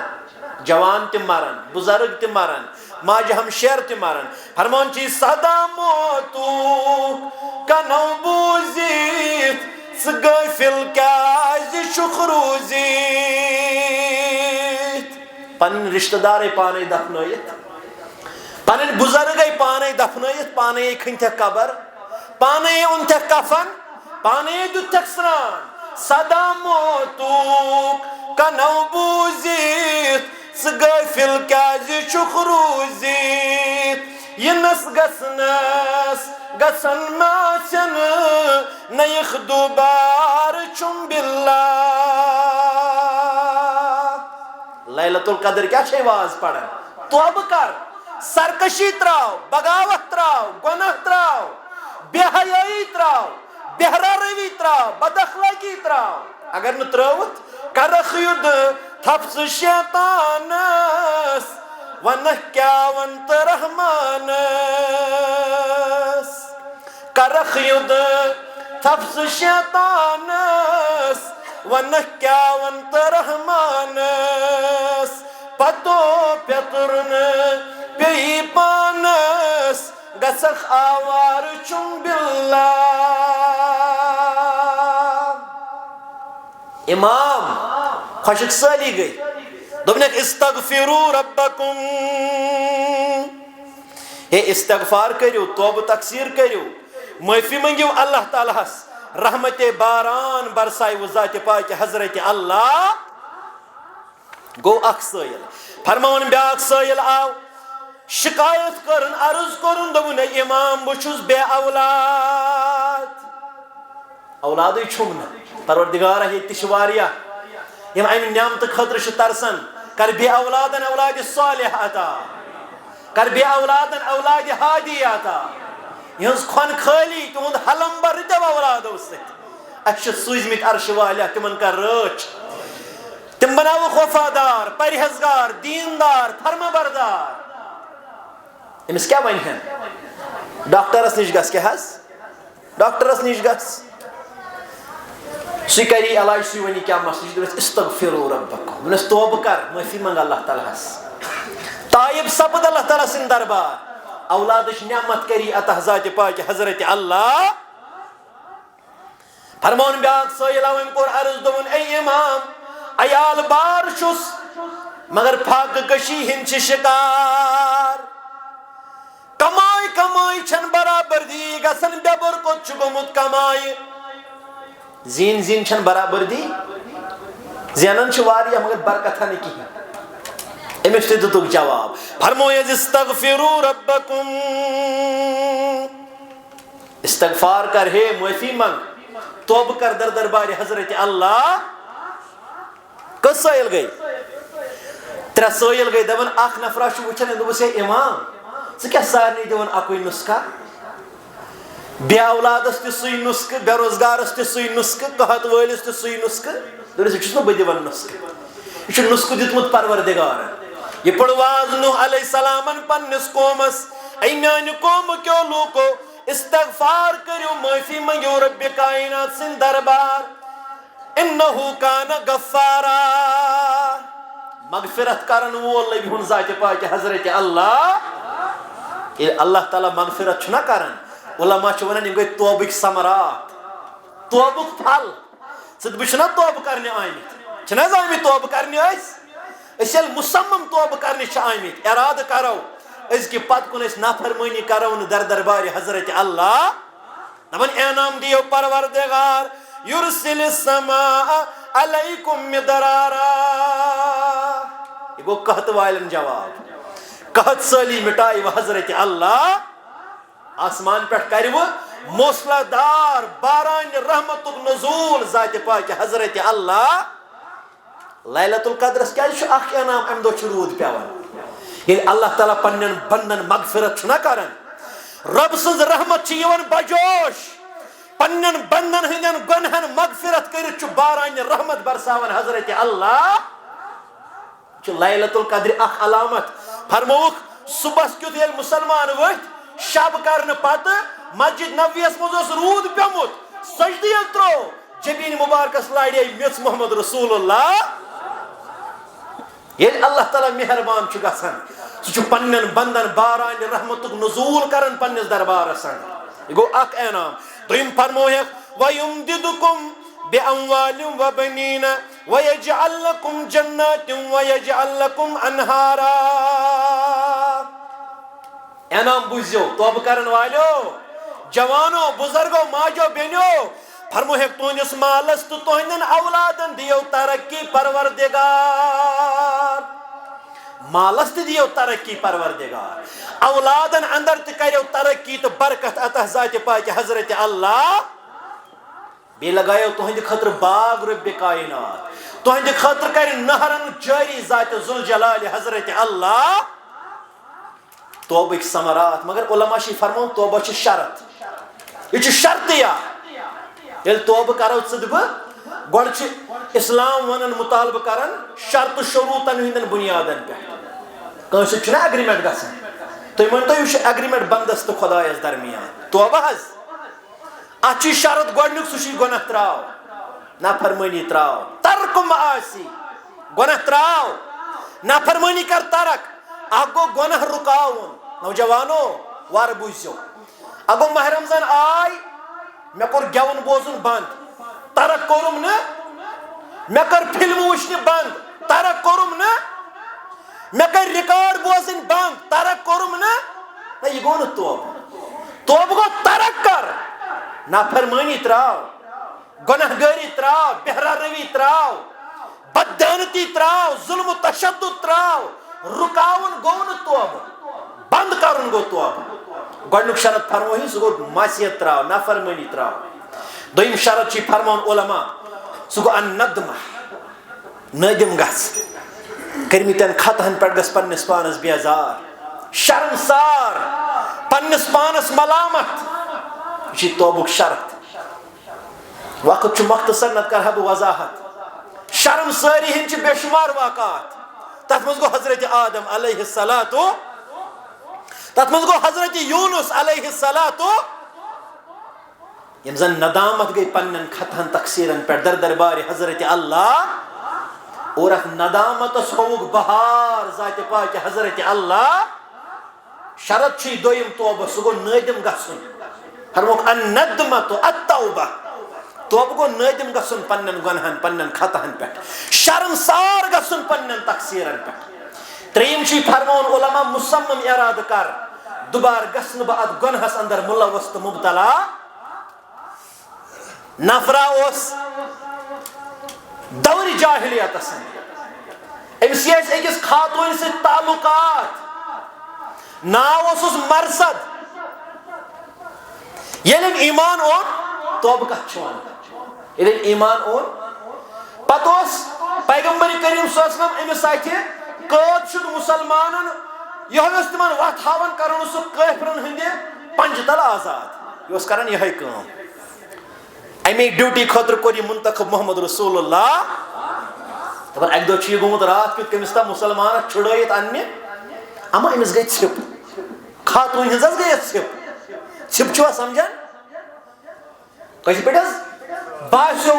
جوان تہ مرن بزرگ تہ مرن ماج ہمشیر تہ مرن فرمان چی صدا موتو کنو بوزیت غافل کیازِ چھُکھ روٗزِتھ پنٕنۍ رشتہٕ دارے پانے دفنٲیِتھ پنٕنۍ بُزرگے پانے دفنٲیِتھ پانے کھٔنتھکھ قبر پانے اوٚنتھکھ کفن پانے دیُتتھکھ سرٛان صدا موتُک کنو بوٗزِتھ ژٕ غٲفِل کیازِ چھُکھ روٗزِتھ یِنس گژھنس گژھن ماسن نیخ دوبار چھم باللہ لیلۃ القدر کیا چھے واز پڑھن توبہ کر سرکشی تراو بغاوت تراو گناہ تراو بے حیائی تراو بہرا روی تراو بد اخلاقی تراو اگر نہ تراوت کرخ ید تھپس شیطانس ونہ کیا ونت رحمانس کرخ ید تھپس شیطانس ونہ کیا ونت رحمانس پتو پیترن پی پانس گژھکھ آوار چون باللہ امام خۄشک سٲلی گٔے دوٚپنکھ استغفروا ربکم ہے استغفار کٔرِو توبہ تقسیر کٔرِو معٲفی منٛگِو اللہ تعالیٰ ہس رحمت باران برسایو ذاتِ پاک حضرت اللہ گو اکھ سٲیِل فرماون بیاکھ سٲیِل آو شکایت کرن عرض کرن دوٚپُن اے امام بہٕ چھُس بے اولاد اولادٕے چھُم نہٕ پروردگارہ ییٚتہِ تہِ چھِ واریاہ یِم امہِ نعمتہٕ خٲطرٕ چھِ ترسان کر بے اولادن اولادِ صالح عطا کر بے اولادن اولادِ ہادی عطا یہنز کھۄن خٲلی تِہُنٛد ہلمبر رٕتیو اولادو سۭتۍ اَسہِ چھِ سوٗزمٕتۍ عرشہِ والیاہ تِمن کر رٲچھ تِم بناوُکھ وفادار پرہیزگار دیندار فرما بردار أمس کیا ونہن ڈاکٹرس نش گژھ کیا حظ ڈاکٹرس نش گژھ سی کری علاج سی ونی کیا مسئلہ دپس استغفروا ربکم ونس توبہ کر معافی منگ اللہ تعالیٰ ہس تائب سپد اللہ تعالیٰ سن دربار اولادش نعمت کری عطا ذات پاک حضرت اللہ فرمون بیاکھ سٲیِل آو أمۍ کوٚر عرض دوٚپُن اے امام عیال بار چھُس مگر فاقہ کشی ہند چھ شکار کمائی کمائی چھن برابردی گژھن بےٚ برکت چھُ گوٚمُت کمائی زین زین چھن برابردی زینن چھِ واریاہ مگر برکتھا نہٕ کِہیٖنۍ أمِس تہِ دِتُکھ جواب فرمویس استغفروا ربکم استغفار کر ہے معافی منگ توبہ کر در دربار حضرت اللہ کٔژ سٲیِل گٔے ترٛےٚ سٲیِل گٔے دپان اکھ نفرا چھُ وٕچھان أمۍ دوٚپُس ہے امام ژٕ کیٛاہ سارنٕے دِوان اکُے نُسخہ بے اولادس تہِ سُے نُسخہٕ بے روزگارس تہِ سُے نُسخہٕ قحط وٲلِس تہِ سُے نُسخہٕ دوٚپُس یہِ چھُس نہٕ بہٕ دِوان نُسخہٕ یہِ چھُ نُسخہٕ دیُتمُت پروردگارن یہ پڑھ واز نوح علیہ السلامن پننس قومس اے میانہِ قومہٕ کیو لوٗکو استغفار کٔرِو معٲفی منٛگِو رب کائنات سٕنٛدِ دربار انہو کان غفارا مغفرت کرن وول نبی ہُنٛد ذاتِ پاک حضرت اللہ ییٚلہِ اللہ تعالیٰ مغفرت چھُنہ کران علما چھِ ونان یِم گٔے توبٕکۍ ثمرات توبُک پھل ژٕ تہٕ بہٕ چھِنہ توبہٕ کرنہِ آمٕتۍ چھِنہ حظ آمٕتۍ توبہٕ کرنہِ أسۍ ییٚلہِ مُصمم توبہٕ کرنہِ چھِ آمٕتۍ ارادٕ کرو أزکہِ پتہٕ کُن أسۍ نافرمٲنی کرو نہٕ در دربارِ حضرت اللہ دپان انعام دِیو پروردگار یُرسِلِ السماء علیکم مدرارا یہ گوٚو قحط والٮ۪ن جواب قحط سٲلی مٹایہِ حضرت اللہ آسمان پٮ۪ٹھ کرِوٕ موسلا دار بارانہِ رحمتُک نزوٗل ذاتِ پاک حضرت اللہ لیلۃ القدرس کیٛازِ چھُ اکھ انعام امہِ دۄہ چھُ روٗد پیٚوان ییٚلہِ اللہ تعالیٰ پننٮ۪ن بنٛدن مغفرت چھُنہ کران رب سٕنٛز رحمت چھِ یِوان بجوش پننٮ۪ن بنٛدن ہٕنٛدٮ۪ن گۄنہن مغفرت کٔرِتھ چھُ بارانہِ رحمت برساوان حضرت اللہ چھُ لیلۃ القدرِ اکھ علامت فرمووُکھ صبحس کیُتھ ییٚلہِ مُسلمان ؤتھۍ شب کرنہٕ پتہٕ مسجد نبویس منٛز اوس روٗد پیوٚمُت سجدٕ ییٚلہِ ترٛوو جبیٖن مُبارکس لاڑے میٚژ محمد رسول اللہ ییٚلہِ اللہ تعالیٰ مہربان چھُ گژھان سُہ چھُ پننٮ۪ن بنٛدن بارانہِ رحمتُک نزوٗل کران پننِس دربارس اندر یہِ گوٚو اکھ انعام دوٚیِم فرموویکھ وَیُمدِدُکُم بِأَموالٍ وَبَنِیٖنَ وَیَجْعَل لَکُم جَنَّاتٍ وَیَجْعَل لَکُم أَنْہارا انعام بوٗزِو توبہٕ کرن والیو جوانو بُزرگو ماجو بیٚنیو فرموویکھ تُہنٛدِس مالس تہٕ تُہنٛدٮ۪ن اولادن دِیو ترقی پروردگار مالس تہِ دِیو ترقی پروردگار اولادن اندر تہِ کریو ترقی تہٕ برکت عطا ذاتِ پاک حضرت اللہ بیٚیہِ لگایو تُہنٛدِ خٲطرٕ باغ رۄبِ کائنات تُہنٛدِ خٲطرٕ کرِ نہرن جٲری ذاتِ ذوالجلال حضرت اللہ توبٕکۍ ثمرات مگر علما چھِ فرماوان توبہ چھِ شرط یہ چھُ شرطیہ ییٚلہِ توبہٕ کرو ژٕ تہٕ بہٕ گۄڈٕ چھِ اسلام ونان مطالبہٕ کران شرط شروٗطن ہٕنٛدٮ۪ن بُنیادن پٮ۪ٹھ کٲنٛسہِ سۭتۍ چھُنہ اگریمنٹ گژھان تُہۍ ؤنتو یہِ چھُ اگریمنٹ بندس تہٕ خۄدایس درمیان توبہ حظ اتھ چھُ شرط گۄڈنیُک سُہ چھُ گۄناہ تراو نافرمٲنی تراو ترک معاصی گۄناہ تراو نافرمٲنی کر ترک اکھ گوٚو گۄناہ رُکاوُن نوجوانو وار بوزو اگو ماہ رمضان آئی مے کور گیون بوزن بند ترک کورم نا مے کر فلم وچھن بند ترک کورم نا مے کر ریکارڈ بوزن بند ترک کورم نا یہ گو نا توب گو ترک کر نافرمانی تراو گناہ گاری تراو بہرا روی تراو بددانتی تراو ظلم و تشدد تراو رکاون گو نا توب بند کرن گو توب گۄڈنیُک شرط فرموہی سُہ گوٚو معصیت تراو نافرمانی تراو دوٚیِم شرط چھِ فرماوان علما سُہ گوٚو الندمہ نٲدِم گژھ کٔرمٕتٮ۪ن خطہن پٮ۪ٹھ گژھ پننِس پانس بیزار شرمسار پننِس پانس ملامت یہ چھِ توبُک شرط وقت چھُ مختصر نتہٕ کرٕ ہا بہٕ وضاحت شرمسٲری ہٕنٛدۍ چھِ بے شمار واقعات تتھ منٛز گوٚو حضرت آدم علیہ الصلاۃ تتھ منٛز گوٚو حضرت یونس علیہ الصلاۃ یم زن ندامت گئی پنن خطہن تقصیرن پہ در دربار حضرت اللہ اور اتھ ندامتس ہوک بہار ذات پاک حضرت اللہ شرط چھ دویم توبہ سہ گو نادم گژھن فرموک الندمۃ التوبہ توبہ گو نادم گژھن پنن گناہن پنن خطہن پہ شرمسار گژھن پنن تقصیرن پہ تریم چھ فرمون علماء مصمم ارادہ کر دوبار گژھن بہ ات گناہس اندر ملوث تو مبتلا نفرا اس دور جاہلیت امس اکس خاتون سے تعلقات ناو اس مرصد یل ایمان اون توبہ کت یل ایمان اون پتہ پیغمبر کریم صلی اللہ علیہ وسلم امس اتہ قید شد مسلمانن یہ تمن وت ہاون کرن سہ کافرن ہندِ پنجہ تل آزاد یہ کران یہ کام امی ڈیوٹی خاطر کور یہ منتخب محمد رسول اللہ دپان اکہ دہ یہ گومت رات کیت کمس تام مسلمان چھڑائیت انہ اما امس گئی ژھپ خاتون ہنز گئی ژھپ ژھپ چھوا سمجھان کس پہ باسو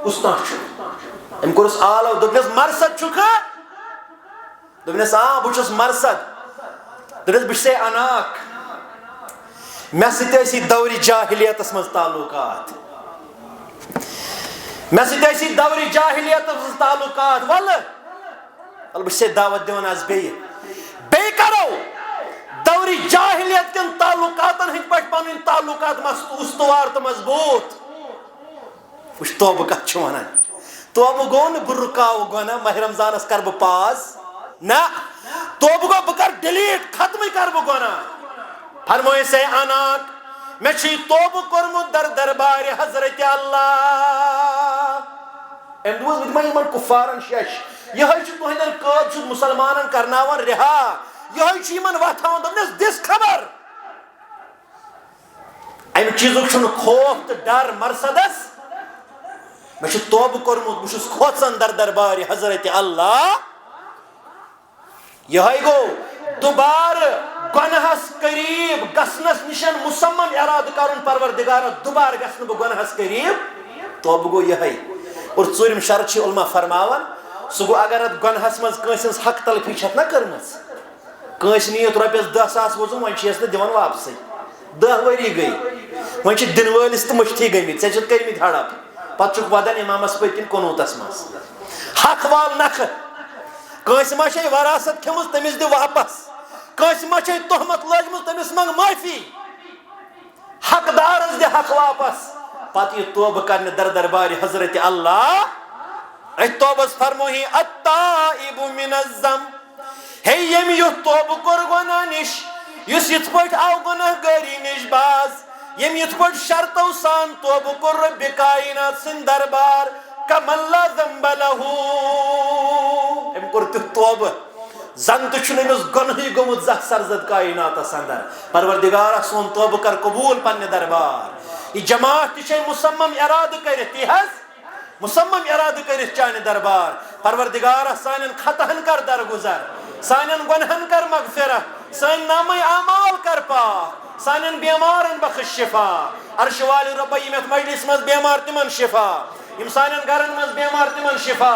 اس تک ام کورس آلو دپنس مرصد چھکا دپنس بہس مرصد دپنس بہ اناک مے سی دور جاہلیتس مز تعلقات مے سی دور جاہلیتس مز تعلقات ول بہ دعوت دِوان آز بیٚیہِ کرو دور جاہلیت کن تعلقاتن ہند پہ پن تعلقات استوار تو مضبوط وچ توبہ کت ونان توبہ گو نا بہ رکاو گناہ ماہ رمضانس کر بہ پاز نہ توبہ گو بہ کر ڈیلیٹ ختم کر بہ گناہ فرموئے سے اناک میں چھی توبہ کورمت در دربار حضرت اللہ ام دوز بدما یمن کفارن شش یہ تہندن قید شد مسلمانن کرناون رہا یہ یمن وتھاون دپنس دس خبر ام چیزک چھن خوف تو ڈر مرصدس میں چھ توبہ کورمت بہ چھس کھوژان در دربار حضرت اللہ یہ گو دوبارہ گناہس قریب گسنس نشن مصمم ارادہ کرن پروردگار دوبارہ گسن بہ گناہس قریب توبہ گو یہ اور ژوٗرِم شرط چھ علماء فرماوان سہ گو اگر ات گناہس مز کٲنٛسہِ حق تلفی چھت نہ کٔرمٕژ کٲنٛسہِ نیت رۄپیس 10,000 وۄزُم وۄنۍ چھیس نہٕ دِوان واپسٕے 10 ؤری گٔے وۄنۍ چھِ دِنہٕ وٲلِس تہِ مٔشتھٕے گٔمٕتۍ ژےٚ چھِتھ کٔرمٕتۍ ہڑپ پتہٕ چھُکھ ودان امامس پٔتۍ کِنۍ قنوٗتس منٛز حق وال نکھٕ کٲنٛسہِ ما چھے وراثت کھیٚمٕژ تٔمِس دِ واپس کٲنٛسہِ ما چھے تہمت لٲجمٕژ تٔمِس منٛگ معٲفی حقدارس دِ حق واپس پتہٕ یہِ توبہٕ کرنہِ در دربار حضرت اللہ اتھ توبس فرموہی التائب من الذنب ہے یم یُتھ توبہ کور گناہ نش یُس یِتھ پٲٹھۍ آو گناہ گٲری نش باز یم یِتھ پٲٹھۍ شرطو سان توبہ کور رب کائنات سٕنٛدِ دربار کمن لا ذنب لہ ام کور تیُتھ توبہ زن تہ چھُنہٕ أمِس گۄنہٕے گوٚمُت زانٛہہ سرزد کائناتس اندر پروردگارا سون توبہ کر قبول پننہِ دربار یہ جماعت تہ چھے مصمم ارادہ کرتھ تی حظ مصمم ارادہ کرتھ چانہ دربار پروردگارا سانن خطہن کر درگزر سانن گنہن کر مغفرت سان نامہ اعمال کر پاک سانن بیمارن بخش شفا عرش والی رب یم یتھ مجلس مز بیمار تمن شفا یم سانن گرن مز بیمار تمن شفا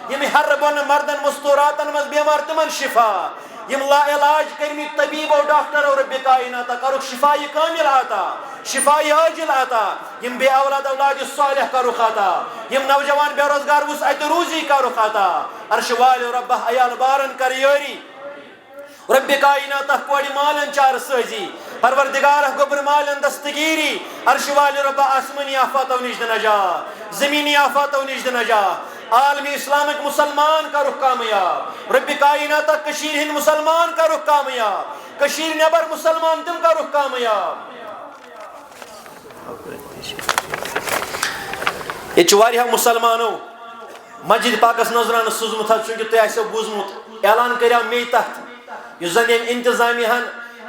یم ہر بن مردن مستوراتن مز بیمار تمن شفا یم لا علاج کرمی طبیب و ڈاکٹر اور رب کائنات کرو شفاء کامل عطا شفاء عاجل عطا یم بے اولاد صالح کرو عطا یم نوجوان بے روزگار وس ات روزی کرو عطا عرش وال رب عیال بارن کر یاری رب کائنات کوڑی مالن چار سازی پروردگار گبر مالن دستگیری عرش وال رب آسمانی آفاتو نش نجات زمینی آفاتو نش نجات عالمی اسلامک مسلمان کا رخ کامیاب رب کائنات کشیر ہند مسلمان کا رخ کامیاب کشیر نبر مسلمان تم کا رخ کامیاب یہ مسلمانوں مسجد پاکس نظرانہ سوزمت چونکہ تھی آسو بوزمت اعلان کرو می تحت اس زن انتظامیہ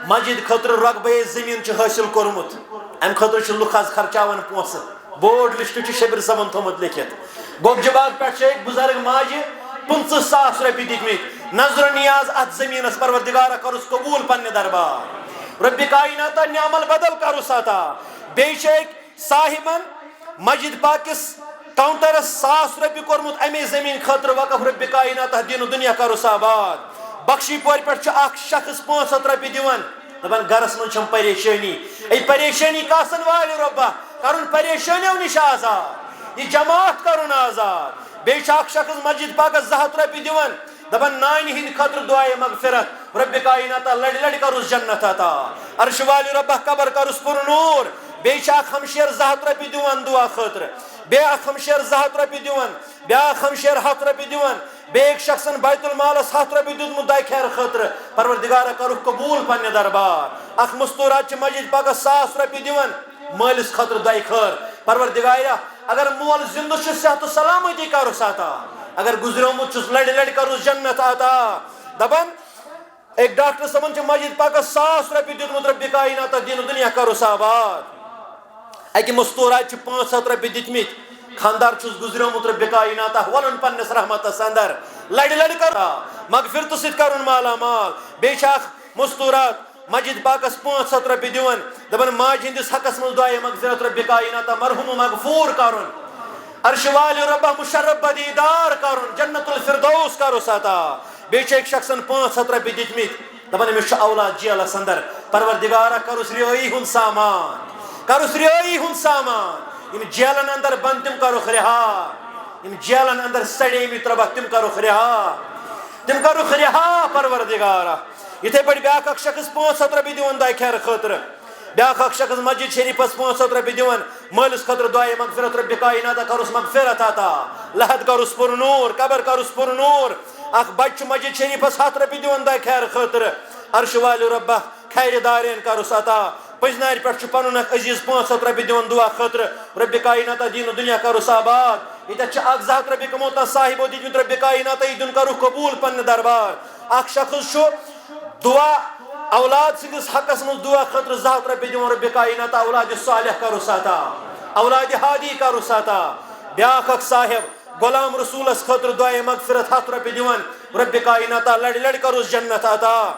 مسجد خطر رقبے زمین حاصل کورمت ام خطر لکھ آز خرچاوان پونسہ بورڈ لسٹ شبیر صبن تھومت لکھت گوبجہ باغ پہ ایک بزرگ ماجہ 50,000 روپیہ دتمت نظر نیاز ات زمینس پروردگارہ کرس قبول پنہ دربار رب کائنات عمل بدل کرس عطا بیچ ایک صاحبن مسجد پاکس کاؤنٹرس 100 روپیہ کورمت امی زمین خطر وقف رب کائنات دین و دنیا کرس آباد بخشی پور پہ اخ شخص 500 روپیہ دیوان دپان گرس من چھم پریشانی ای پریشانی کاسن وال ربا کرن پریشانیو نش آزاد یہ جماعت کرن آزاد بیچ اخ شخص مسجد پاکس 200 روپیہ دیوان دپان نانی ہند خطر دعائے مغفرت رب کائنات لڑ لڑ کرس جنت عطا عرش وال رب قبر کرس پر نور بیچ اخ ہمشیر 200 روپیہ دیوان دعا خاطر بے اخ ہمشیر 200 روپیہ دیوان بیاخ ہمشیر 100 روپیہ دیوان بے ایک شخصن بیت المالس 100 روپیہ دیتمت دعائے خیر خاطر پروردگارہ کرو قبول پنہ دربار اخ مستورات مسجد پاکس 100 روپیہ دیوان مالس خاطر دعائے خیر پروردگارہ اگر مول زندہ صحت و سلامتی کرس عطا اگر گزریومت لڑ لڑ کرس جنت عطا دپان ایک ڈاکٹر صاحبن مسجد پاکس 100 روپیہ دیتمت رب کائنات دین و دنیا کرس آباد اکہ مستورات 500 روپیہ دتمت خاندار چھس گزریومت رب کائنات ولن پنس رحمتس اندر لڑ لڑ کر مغفرت ست کرن مالا مال بیچ اخ مستورات مسجد پاکس 500 روپیہ دیوان دپان ماج ہندس حقس من دعائے مغفرت رب کائنات مرحوم مغفور کرن عرش وال رب مشرف بدیدار کرن جنت الفردوس کرس عطا بیچ ایک شخصن 500 روپیہ دتمت دپان امس اولاد جیلس اندر پروردگارہ کرس رہائی ہند سامان کرس رہائی ہند سامان یم جیلن اندر بند تم کرو رہا یم جیلن اندر سڑے مت ربا تم کرو رہا پروردگارہ یتھے پٲٹھۍ بیاکھ اکھ شخص 500 روپیہ دیوان دعائے خیر خاطر بیاکھ اکھ شخص مسجد شریفس 500 روپیہ دیوان مالس خاطر دعائے مغفرت رب کائنات کرس مغفرت عطا لحد کرس پر نور قبر کرس پر نور اخ بچہ مسجد شریفس 100 روپیہ دیوان دعائے خیر خاطر عرش وال رب خیر دارین کرس عطا پزنار پہ پن عزیز 500 روپیہ دیوان دعا خاطر رب کائنات دین و دنیا کرس آباد یہ 200 روپیہ کموتا صاحب دتمت رب کائنات دن کرو قبول پنہ دربار اخ شخص دعا اولاد سندس حقس من دعا خاطر 200 روپیہ دیوان رب کائنات اولاد صالح کرس عطا اولاد ہادی کرس عطا بیاکھ اخ صاحب غلام رسولس خاطر دعائے مغفرت 100 روپیہ دیوان رب کائنات لڑ لڑ کرس جنت عطا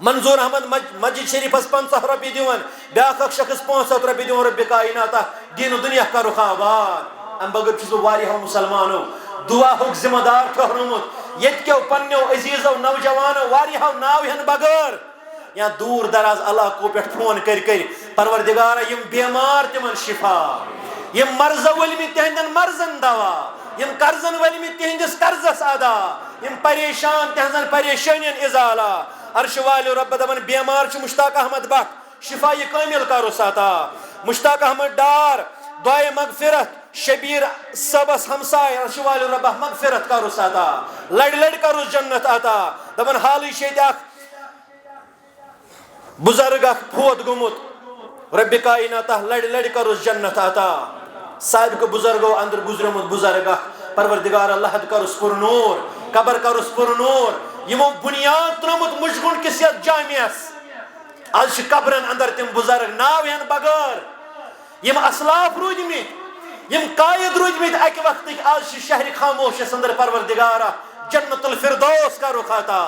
منظور احمد مسجد شریفس 50 روپیہ دیوان بیاکھ اخ شخص 500 روپیہ دیوان رب کائنات دین و دنیا کرو آباد ام بغیر چھس واریاہو مسلمانو دعا ہک ذمہ دار ٹھہرمت یت کیو پنیو عزیزو نوجوانو واریاہو ناو ہن بغیر یا دور دراز علاقو پہ فون کر پروردگارہ یم بیمار تمن شفا یم مرض ولمت تہندن مرضن دوا یم قرضن ولمت تہندس قرضس ادا یم پریشان تہذن پریشانین ازالہ عرش وال رب دپان بیمار چھ مشتاق احمد بٹ شفا کامل کرس عطا مشتاق احمد ڈار دعائے مغفرت شبیر صبس ہمسائے عرش وال رب مغفرت کرس عطا لڑ لڑ کرس جنت عطا دپان حالی شیت اخ بزرگ اخ فوت گومت رب کائنات لڑ لڑ کرس جنت عطا سابق بزرگو اندر گزریمت بزرگ اخ پروردگار لحد کرس پر نور قبر کرس پر نور یمو بنیاد ترمت مشگن کس یت جامعس آج قبرن اندر تم بزرگ ناو ہن بغیر یم اسلاف روزمت یم قائد روزمت اکہ وقت آج شہر خاموشس اندر پروردگارہ جنت الفردوس کرو عطا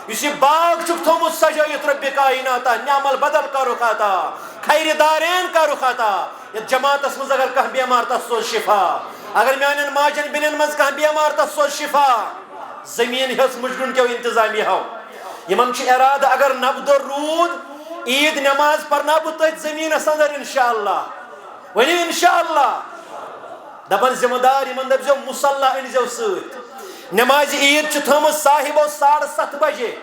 اس باغ چھ تھومت سجائیت رب کائنات نعمل بدل کرو عطا خیر دارین کرو عطا یت جماعتس مز اگر کھانا بیمار تس سوز شفا اگر میانن ماجن بنین مز کھانا بیمار تس سوز شفا زمین ہس مجگن کیو انتظامی ہو یمن چھ ارادہ اگر نبدر رود عید نماز پرنا بہ تت زمین اندر انشاءاللہ ونیو انشاءاللہ دپن ذمہ دار یمن دپزو مصلی انزو ست نماز عید چھ تھمت صاحبو 7:30 بجے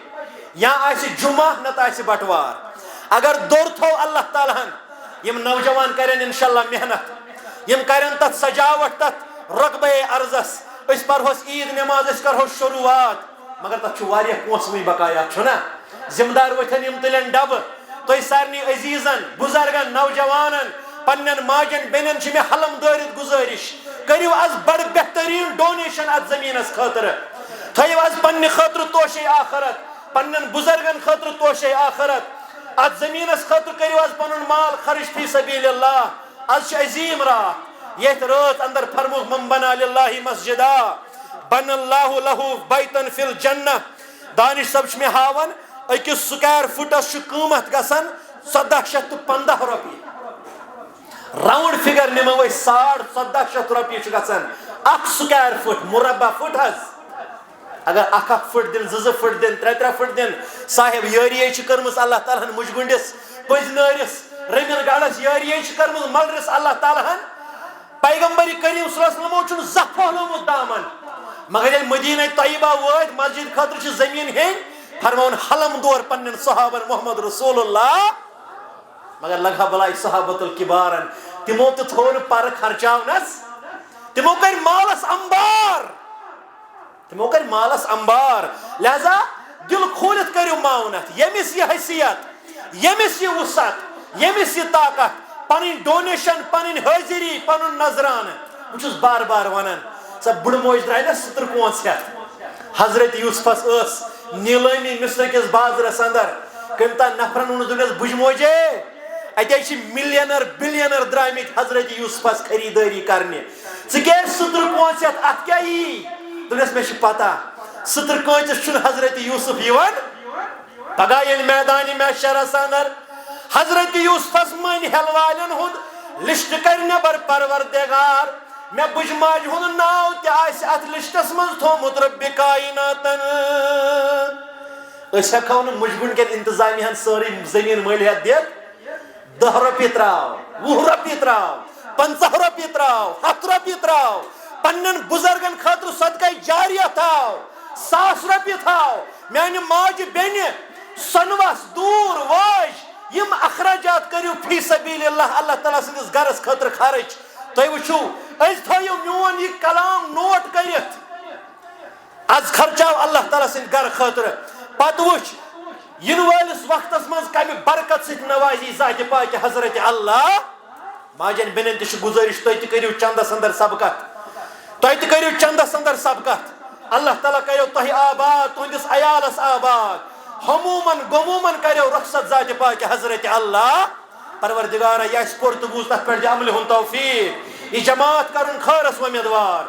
یا آسی جمعہ نت آسی بٹوار اگر دور تھو اللہ تعالیٰ ہن یم نوجوان کرن انشاءاللہ محنت یم کرن تت سجاوٹ تت رقبہ ارزس اس پرہوس عید نماز اس کرہوس شروعات مگر تت چھ واریاہ پونسوی بقایا چھنا ذمہ دار وتھن یم تلن ڈب تُہۍ سارنی عزیزن بزرگن نوجوانن پنن ماجن بینن چھ مے حلم دٲرِتھ گزارش کریو از بڑ بہترین ڈونیشن ات زمینس خاطر تھٲیِو از پننہِ خٲطرٕ توشے آخرت پنن بزرگن خاطر توشے آخرت ات زمینس خاطر کریو از پنن مال خرچ فی سبیل اللہ از چھ عظیم رات یتھ رات اندر فرموک من بنا للہ مسجدا بن اللہ لہو بیتن فی الجنہ دانش صاحب چھ مے ہاون أکس سکوائر فٹس چھ قیمت گژھان 1415 رۄپیہِ راؤنڈ فگر نمو 1450 رۄپیہِ چھ گژھان اکھ سکوائر فٹ مربع فٹ حظ اگر اکھ فٹ دن 2 فٹ دن 3 فٹ دن صاحب یاری چھ کرمس اللہ تعالیٰ ہن مجگنڈس پز نارس رمین گاڑس یاری چھ کرمس ملرس اللہ تعالیٰ ہن پیغمبر کریم صلی اللہ علیہ وسلم چھن زفولمت دامن مگر یل مدینہ طیبہ وات مسجد خاطر چھ زمین ہین فرمون حلم دور پنن صحابن محمد رسول اللہ مگر لگا بلائی صحابت الکبارن تمو تو تھون پر خرچاونس تمو کر مالس امبار لہذا دل کھولت کرو معاونت یمس یہ حیثیت یمس یہ وسعت یمس یہ طاقت پن ڈونیشن پن حاضری پن نظرانہ بہت بار بار ونان سا بڑ موج درائے نا 70 پونس ہتھ حضرت یوسفس اس نیلامی مصر کس بازرس اندر کمتا نفرن ون دنس بج موجے اتہ ملینر بلینر درامت حضرت یوسفس خریداری کرنے ثہ 70 پونس ہتھ ات کیا دنس میں پتہ 70 کانچس چھن حضرت یوسف یوان پگہ یل میدان محشرس اندر حضرت یوسفس من ہل والن ہند لسٹ کر نبر پروردگار میں بج ماج ہند ناو تہ ات لسٹس من تھومت رب کائناتن اس ہکو نا مجگن کن انتظامیہ ساری زمین مالیات دت 10 رۄپیہِ تراو 20 رۄپیہِ تراو 50 رۄپیہِ تراو 100 رۄپیہِ تراو پنن بزرگن خاطر صدقہ جاریہ تھاو 100 رۄپیہِ تھاو میانہ ماجہ بیٚنہِ سۄنوس دوٗر واج یم اخراجات کریو فی سبیل اللہ اللہ تعالیٰ سندس گرس خاطر خرچ تُہۍ وٕچھو أسۍ تھٲیو میون یہ کلام نوٹ کرتھ از خرچاو اللہ تعالیٰ سند گر خاطر پتہ وٕچھ ین والس وقتس مز کمہ برکت ست نوازی ذات پاک حضرت اللہ ماجن بینن تہ گزارش تُہۍ تہ کریو چندس اندر سبقت تُہۍ تہ کریو چندس اندر سبقت اللہ تعالیٰ کریو تۄہہِ آباد تہندس عیالس آباد ہمومن گمومن کریو رخصت ذات پاک حضرت اللہ پروردگارہ یہ اس پور تو بوز تک پر عمل ہن توفیق یہ جماعت کرن خارس امیدوار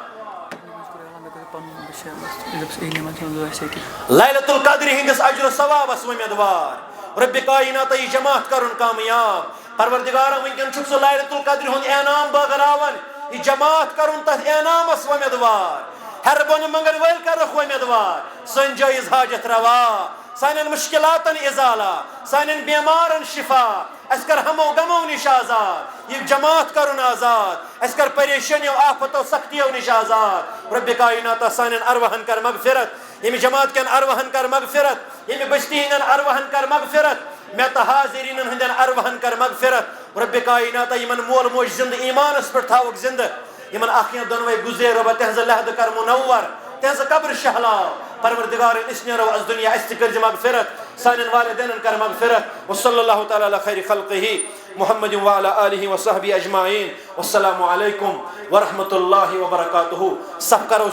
لیلۃ القدر ہندس اجر و ثواب اس امیدوار رب کائنات یہ جماعت کرن کامیاب پروردگارہ ونکن چھ سو لیلۃ القدر ہند انعام بغراون یہ جماعت کرن تہ انعام اس امیدوار ہر بن منگل ول کرخ امیدوار سن جائز حاجت روا سانن مشکلات ازالہ سانن بیمارن شفا اس کر ہمو غمو نش آزاد یہ جماعت کرن آزاد اس کر پریشانیوں آفتوں سختیوں نش آزاد رب کائنات سانن ارواحن کر مغفرت یہ جماعت کن ارواحن کر مغفرت یہ بستی ہندن ارواحن کر مغفرت میں حاضرین ہندن ارواحن کر مغفرت رب کائنات یمن مول موج زند ایمان اس پر تھاوک زند یمن آخیاں دونوے گزیر رب تہذ لحد کر منور تہذ قبر شہلاو پروردگار اس نیرو از دنیا استقر مغفرت سانن والدین کر مغفرت وصلی اللہ تعالی علی خیر خلقہ محمد وعلی آلہ وصحبہ اجمعین والسلام علیکم ورحمۃ اللہ وبرکاتہ سب کرو